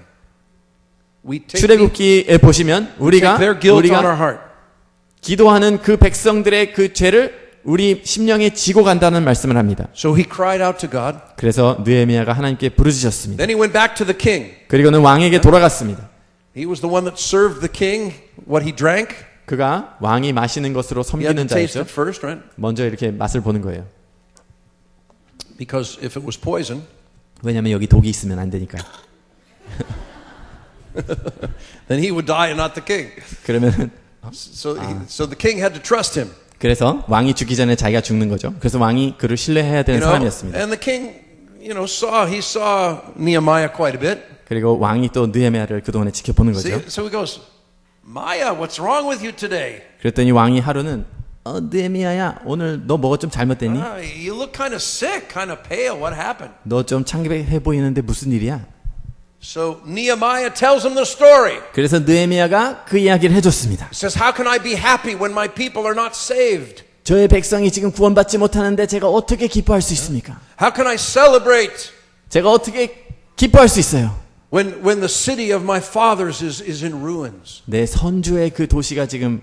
We take 출애굽기에 보시면 their guilt on our 우리가 heart. 기도하는 그 백성들의 그 죄를 우리 심령에 지고 간다는 말씀을 합니다. So he cried out to God. 그래서 느헤미야가 하나님께 부르짖었습니다. Then he went back to the king. 그리고는 왕에게 돌아갔습니다. He was the one that served the king what he drank. 그가 왕이 마시는 것으로 He had 섬기는 to taste 자였죠. it first, right? 먼저 이렇게 맛을 보는 거예요. Because if it was poison, 왜냐하면 여기 독이 있으면 안 되니까요. then he would die and not the king. 그러면 So the king had to trust him. 그래서 왕이 죽기 전에 자기가 죽는 거죠. 그래서 왕이 그를 신뢰해야 되는 사람이었습니다. And the king, he saw Nehemiah quite a bit. 그리고 왕이 또 느헤미야를 그동안에 지켜보는 거죠. So he goes, "Maya, what's wrong with you today? 그랬더니 왕이 하루는 느헤미야야 오늘 너 뭐가 좀 잘못됐니? You look kind of sick, kind of pale. What happened?" 너 좀 창백해 보이는데 무슨 일이야? So Nehemiah tells him the story. 그래서 느헤미야가 그 이야기를 해줬습니다. He says, "How can I be happy when my people are not saved? 저의 백성이 지금 구원받지 못하는데 제가 어떻게 기뻐할 수 있습니까? How can I celebrate 제가 어떻게 기뻐할 수 있어요? when the city of my fathers is in ruins? 내 선주의 그 도시가 지금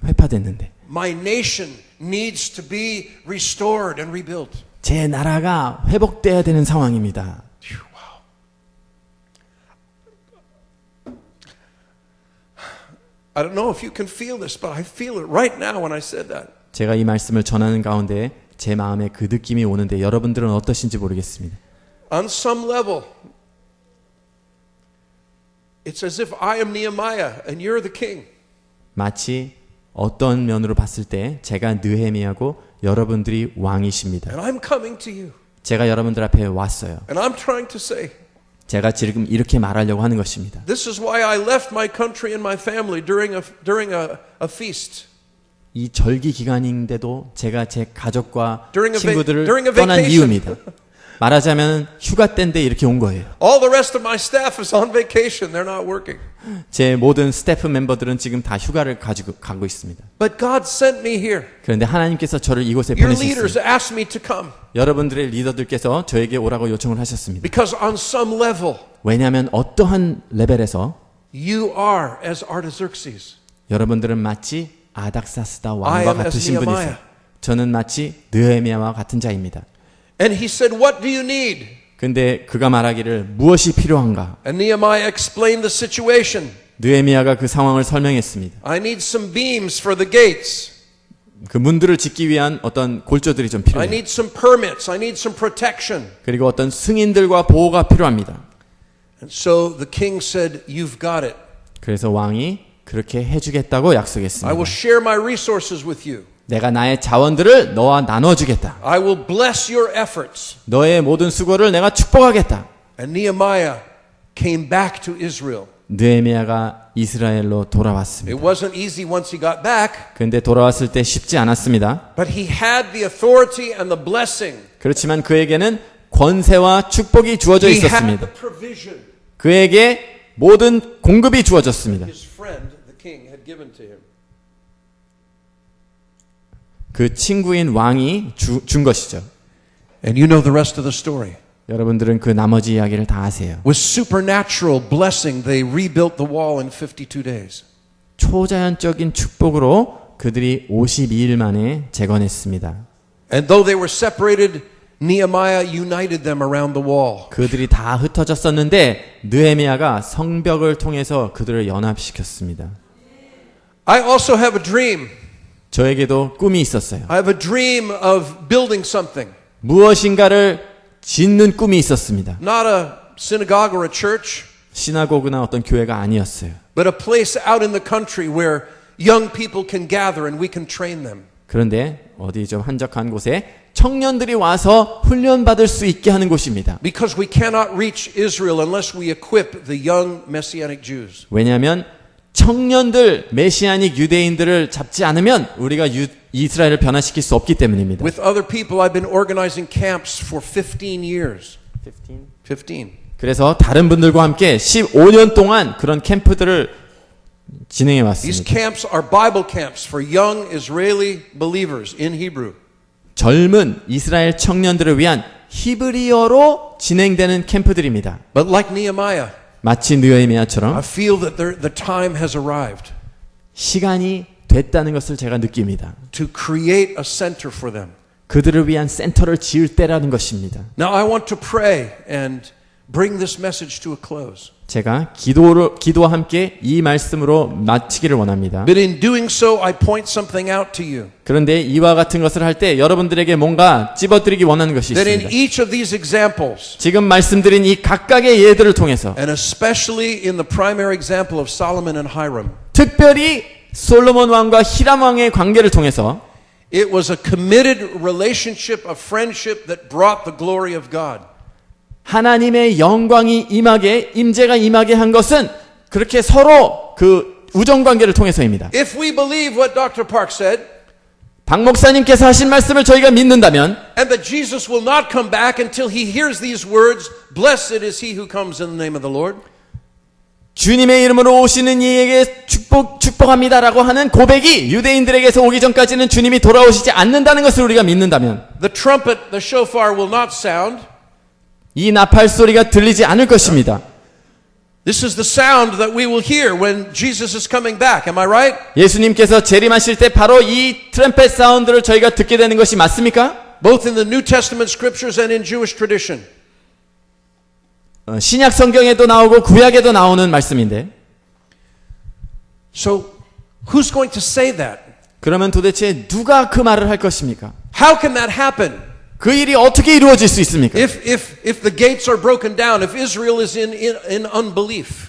회파됐는데 My nation needs to be restored and rebuilt." 제 나라가 회복돼야 되는 상황입니다. I don't know if you can feel this, but I feel it right now when I said that. 제가 이 말씀을 전하는 가운데 제 마음에 그 느낌이 오는데 여러분들은 어떠신지 모르겠습니다. On some level, it's as if I am Nehemiah and you're the king. 마치 어떤 면으로 봤을 때 제가 느헤미야고 여러분들이 왕이십니다. And I'm coming to you. 제가 여러분들 앞에 왔어요. And I'm trying to say, 제가 지금 이렇게 말하려고 하는 것입니다. this is why I left my country and my family during a feast. 이 절기 기간인데도 제가 제 가족과 During a 친구들을 vacation. 떠난 이유입니다. 말하자면 휴가 때인데 이렇게 온 거예요. All the rest of my staff is on vacation. They're not working. 제 모든 스태프 멤버들은 지금 다 휴가를 가지고 가고 있습니다. But God sent me here. 그런데 하나님께서 저를 이곳에 Your leaders 보내셨습니다. asked me to come 여러분들의 리더들께서 저에게 오라고 요청을 하셨습니다. because on some level, 왜냐하면 어떠한 레벨에서 you are as Artaxerxes. 여러분들은 마치 아닥사스다 I 왕과 am as 같으신 Nehemiah. 분이세요. 저는 마치 느헤미야와 같은 자입니다. And he said, what do you need? 근데 그가 말하기를 무엇이 필요한가? And Nehemiah explained the situation. 느헤미야가 그 상황을 설명했습니다. I need some beams for the gates. 그 문들을 짓기 위한 어떤 골조들이 좀 I 필요해요. need some permits. I need some protection. 그리고 어떤 승인들과 보호가 필요합니다. And so the king said, you've got it. 그래서 왕이 그렇게 해주겠다고 I 약속했습니다. will share my resources with you. 내가 나의 자원들을 너와 나눠주겠다. I will bless your efforts. 너의 모든 수고를 내가 축복하겠다. And Nehemiah came back to Israel. 느헤미야가 이스라엘로 돌아왔습니다. It wasn't easy once he got back, 그런데 돌아왔을 때 쉽지 않았습니다. but he had the authority and the blessing. 그렇지만 그에게는 권세와 축복이 주어져 He had 있었습니다. the provision 그에게 모든 공급이 주어졌습니다. his friend, the king, had given to him. 그 친구인 왕이 준 것이죠. And you know the rest of the story. 여러분들은 그 나머지 이야기를 다 아세요. With supernatural blessing, they rebuilt the wall in 52 days. 초자연적인 축복으로 그들이 52일 만에 재건했습니다. And though they were separated, Nehemiah united them around the wall. 그들이 다 흩어졌었는데 느헤미야가 성벽을 통해서 그들을 연합시켰습니다. I also have a dream. 저에게도 꿈이 있었어요. I have a dream of building something. 무엇인가를 짓는 꿈이 있었습니다. Not a synagogue or a church, 시나고그나 어떤 교회가 아니었어요. but a place out in the country where young people can gather and we can train them. 그런데 어디 좀 한적한 곳에 청년들이 와서 훈련받을 수 있게 하는 곳입니다. Because we cannot reach Israel unless we equip the young Messianic Jews. 왜냐하면 청년들, 메시아닉 유대인들을 잡지 않으면 우리가 이스라엘을 변화시킬 수 없기 때문입니다. With other people, I've been organizing camps for 15 years. 15. 그래서 다른 분들과 함께 15년 동안 그런 캠프들을 진행해 These 왔습니다. camps are Bible camps for young Israeli believers in Hebrew. 젊은 이스라엘 청년들을 위한 히브리어로 진행되는 캠프들입니다. But like Nehemiah, 마치 I 느헤미야처럼 feel that the time has arrived 시간이 됐다는 것을 제가 느낍니다. to create a center for them. 그들을 위한 센터를 지을 때라는 것입니다. Now I want to pray and bring this message to a close. 제가 기도와 함께 이 말씀으로 마치기를 원합니다. But in doing so, I point something out to you. 그런데 이와 같은 것을 할 때 여러분들에게 뭔가 찝어드리기 원하는 것이 That in 있습니다. each of these examples, 지금 말씀드린 이 각각의 예들을 통해서 and especially in the primary example of Solomon and Hiram, 특별히 솔로몬 왕과 히람 왕의 관계를 통해서 it was a committed relationship of friendship that brought the glory of God. 하나님의 영광이 임재가 임하게 한 것은 그렇게 서로 그 우정 관계를 통해서입니다. If we believe what Dr. Park said, 박 목사님께서 하신 말씀을 저희가 믿는다면 and that Jesus will not come back until he hears these words, blessed is he who comes in the name of the Lord. 주님의 이름으로 오시는 이에게 축복합니다라고 하는 고백이 유대인들에게서 오기 전까지는 주님이 돌아오시지 않는다는 것을 우리가 믿는다면 The trumpet, the shofar will not sound. 이 나팔 소리가 들리지 않을 것입니다. This is the sound that we will hear when Jesus is coming back. Am I right? 예수님께서 재림하실 때 바로 이 트럼펫 사운드를 저희가 듣게 되는 것이 맞습니까? Both in the New Testament scriptures and in Jewish tradition. 신약 성경에도 나오고 구약에도 나오는 말씀인데 So, who's going to say that? 그러면 도대체 누가 그 말을 할 것입니까? How can that happen? 그 일이 어떻게 이루어질 수 있습니까? If the gates are broken down, if Israel is in unbelief,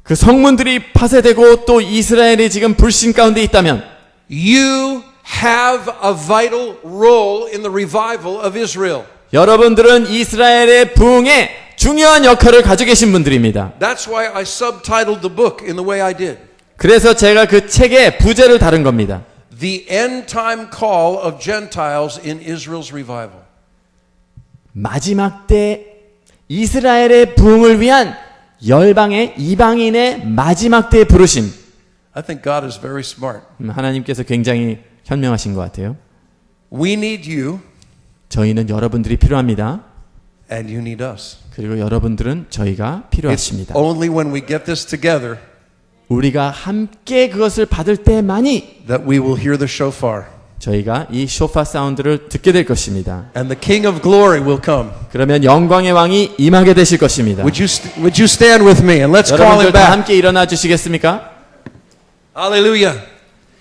그 성문들이 파쇄되고 또 이스라엘이 지금 불신 가운데 있다면 you have a vital role in the revival of Israel. 여러분들은 이스라엘의 부흥에 중요한 역할을 가지고 계신 분들입니다. That's why I subtitled the book in the way I did. 그래서 제가 그 책의 부제를 다룬 겁니다. The end time call of Gentiles in Israel's revival. 마지막 때 이스라엘의 부흥을 위한 열방의 이방인의 마지막 때의 부르심. I think God is very smart. 하나님께서 굉장히 현명하신 것 같아요. We need you 저희는 여러분들이 필요합니다. and you need us. 그리고 여러분들은 저희가 It's 필요하십니다. only when we get this together 우리가 함께 그것을 받을 때만이 that we will hear the shofar 저희가 이 쇼파 사운드를 듣게 될 것입니다. and the King of Glory will come. 그러면 영광의 왕이 임하게 되실 것입니다. Would you stand with me and let's call 여러분들 him 다 back. 함께 일어나 주시겠습니까? Hallelujah.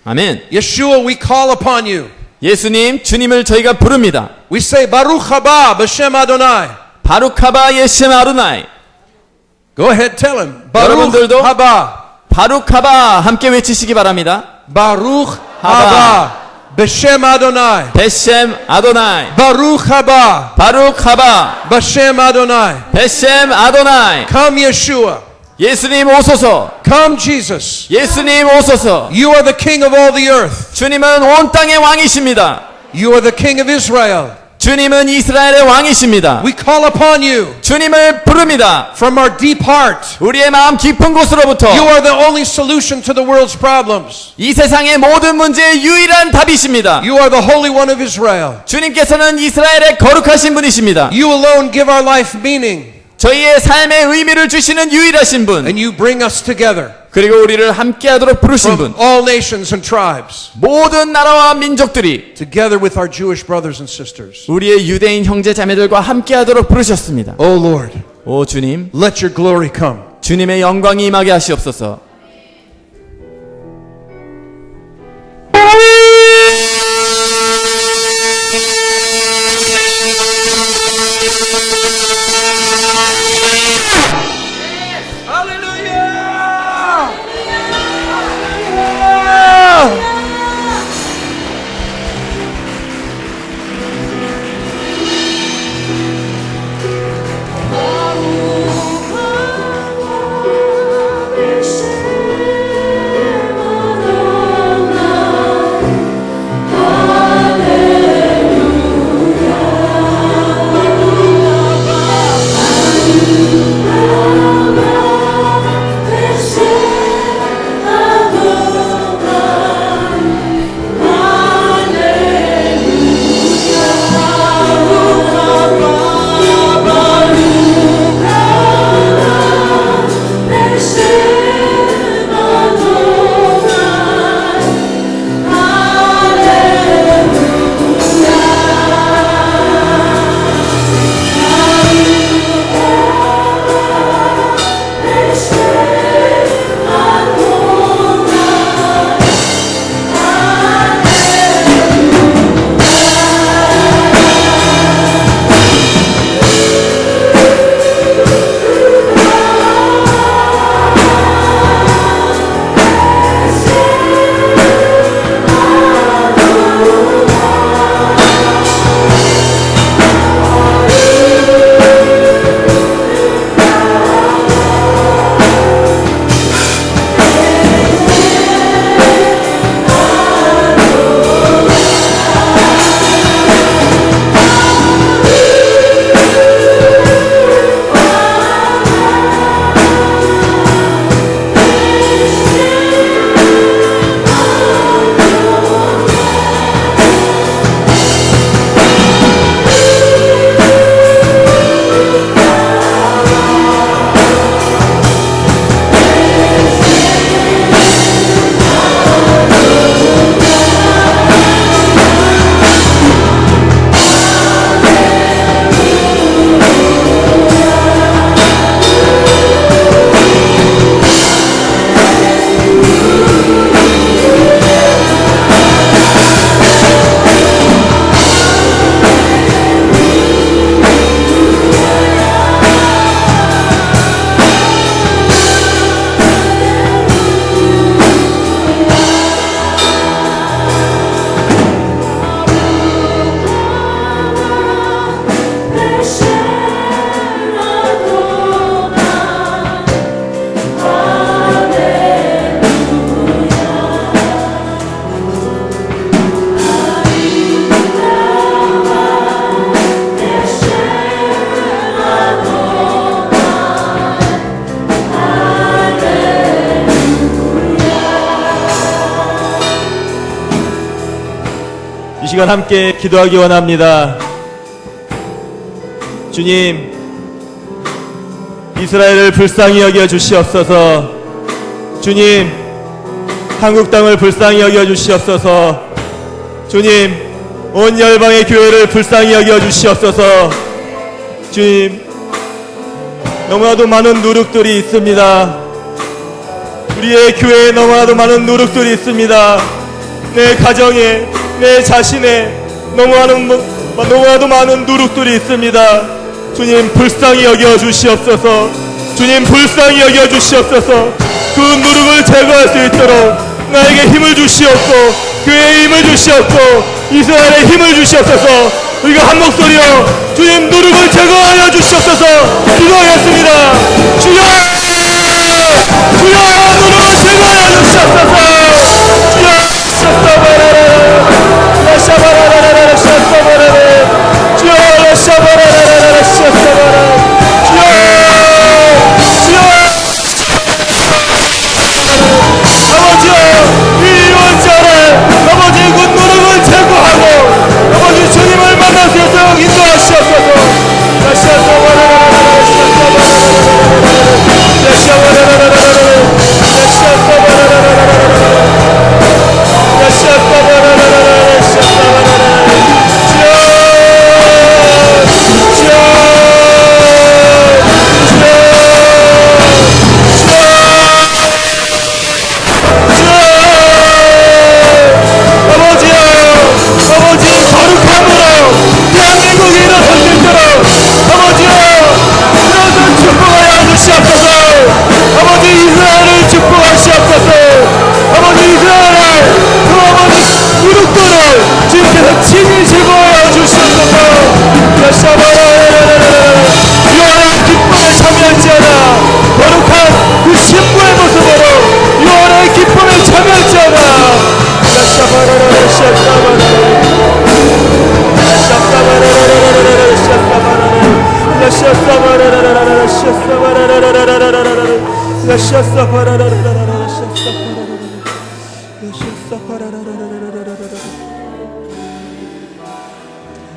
아멘. Yeshua, we call upon you. 예수님, 주님을 저희가 부릅니다. We say Baruch haba b'shem Adonai. 바루카바 예셴 아루나이. Go ahead, tell him. Baruch 여러분들도 haba. 바루카바 함께 외치시기 바랍니다. Baruch haba b'shem Adonai. 베셈 아도나이. Baruch haba 바루카바 b'shem Adonai. 베셈 아도나이. Come Yeshua. 예수님 오소서. Come Jesus. 예수님 오소서. You are the King of all the earth. 주님은 온 땅의 왕이십니다. You are the King of Israel. 주님은 이스라엘의 왕이십니다. We call upon you 주님을 부릅니다. from our deep heart. 우리의 마음 깊은 곳으로부터 You are the only solution to the world's problems. 이 세상의 모든 문제의 유일한 답이십니다. You are the Holy One of Israel. 주님께서는 이스라엘의 거룩하신 분이십니다. You alone give our life meaning, 저희의 삶의 의미를 주시는 유일하신 분, and you bring us together 그리고 우리를 함께하도록 부르신 from 분, all nations and tribes, 모든 나라와 민족들이 together with our Jewish brothers and sisters. 우리의 유대인 형제 자매들과 함께하도록 부르셨습니다. Oh Lord, 오 주님, let your glory come. 주님의 영광이 임하게 하시옵소서. Baruch haba b'shem 시간 함께 기도하기 원합니다. 주님, 이스라엘을 불쌍히 여겨 주시옵소서. 주님, 한국 땅을 불쌍히 여겨 주시옵소서. 주님, 온 열방의 교회를 불쌍히 여겨 주시옵소서. 주님, 너무나도 많은 누룩들이 있습니다. 우리의 교회에 너무나도 많은 누룩들이 있습니다. 내 가정에, 내 자신에 너무나도 많은 누룩들이 있습니다. 주님, 불쌍히 여겨 주시옵소서. 주님, 불쌍히 여겨 주시옵소서. 그 누룩을 제거할 수 있도록 나에게 힘을 주시옵고, 교회에 힘을 주시옵고, 이스라엘에 힘을 주시옵소서. 우리가 한 목소리로 주님, 누룩을 제거하여 주시옵소서 기도하겠습니다. 주여, 주여, 누룩을 제거하여 주시옵소서. 주여, 샤바라라라라 샤바라라라 주여, 샤바라라라라 샤바라라라 주여, 아버지여, 이 원절에 아버지 그 누룩을 제거하고 아버지 주님을 만날 수 있도록 인도하시옵소서.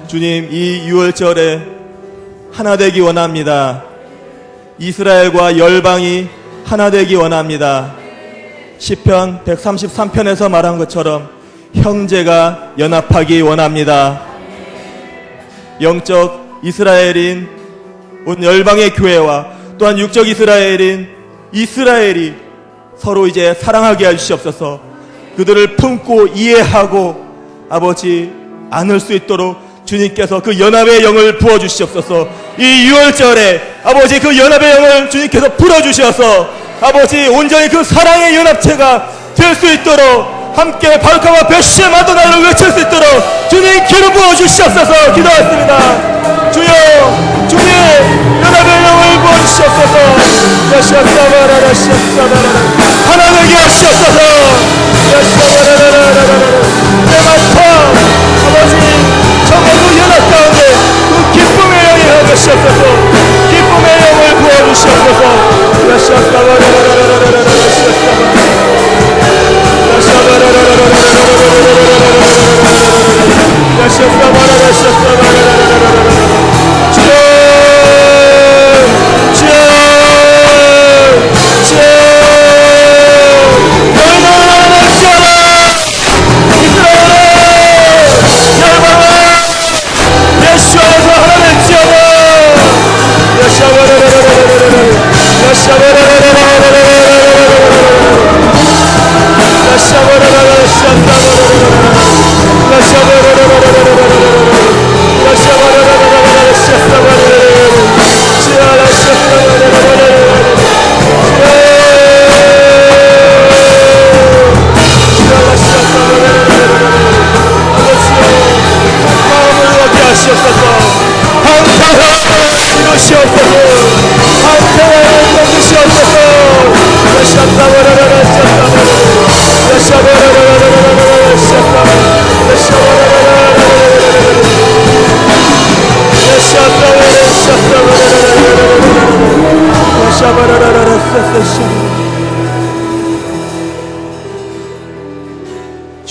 주님, 이 6월절에 하나 되기 원합니다. 이스라엘과 열방이 하나 되기 원합니다. 시편 133편에서 말한 것처럼 형제가 연합하기 원합니다. 영적 이스라엘인 온 열방의 교회와 또한 육적 이스라엘인 이스라엘이 서로 이제 사랑하게 해주시옵소서. 그들을 품고 이해하고 아버지 안을 수 있도록 주님께서 그 연합의 영을 부어주시옵소서. 이 6월절에 아버지 그 연합의 영을 주님께서 불어주셔서 아버지 온전히 그 사랑의 연합체가 될 수 있도록 함께 바르카와 베시의 마도나를 외칠 수 있도록 주님 기름 부어주시옵소서. 기도하겠습니다. 주여, 주님 연합의 영을 부어주시옵소서. 하나 되게 하시옵소서. 내 마음 아버지 정말 그 연합 가운데 그 기쁨의 영이 하시옵소서. 기쁨의 영을 부어주시옵소서.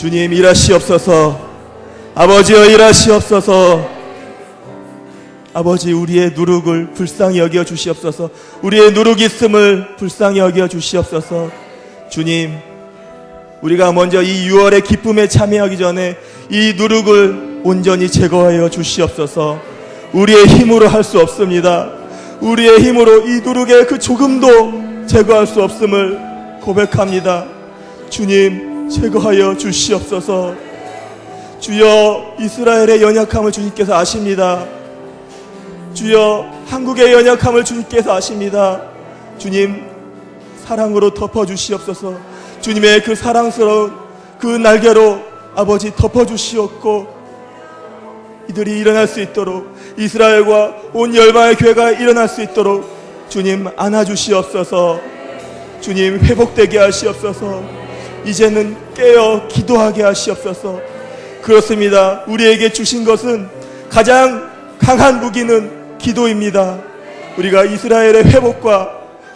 주님 일하시옵소서. 아버지여 일하시옵소서. 아버지 우리의 누룩을 불쌍히 여겨 주시옵소서. 우리의 누룩 있음을 불쌍히 여겨 주시옵소서. 주님, 우리가 먼저 이 6월의 기쁨에 참여하기 전에 이 누룩을 온전히 제거하여 주시옵소서. 우리의 힘으로 할 수 없습니다. 우리의 힘으로 이 누룩의 그 조금도 제거할 수 없음을 고백합니다. 주님, 제거하여 주시옵소서. 주여, 이스라엘의 연약함을 주님께서 아십니다. 주여, 한국의 연약함을 주님께서 아십니다. 주님, 사랑으로 덮어주시옵소서. 주님의 그 사랑스러운 그 날개로 아버지 덮어주시옵고, 이들이 일어날 수 있도록, 이스라엘과 온 열방의 교회가 일어날 수 있도록 주님 안아주시옵소서. 주님, 회복되게 하시옵소서. 이제는 깨어 기도하게 하시옵소서. 그렇습니다. 우리에게 주신 것은 가장 강한 무기는 기도입니다. 우리가 이스라엘의 회복과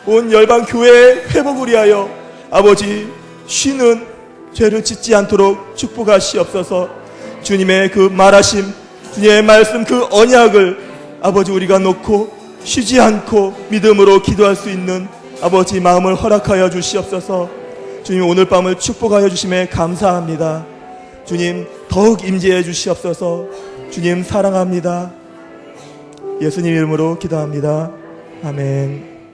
온 열방 교회의 회복을 위하여 아버지 쉬는 죄를 짓지 않도록 축복하시옵소서. 주님의 그 말하심, 주님의 말씀 그 언약을 아버지 우리가 놓고 쉬지 않고 믿음으로 기도할 수 있는 아버지 마음을 허락하여 주시옵소서. 주님, 오늘 밤을 축복하여 주심에 감사합니다. 주님, 더욱 임재해 주시옵소서. 주님, 사랑합니다. 예수님 이름으로 기도합니다. 아멘.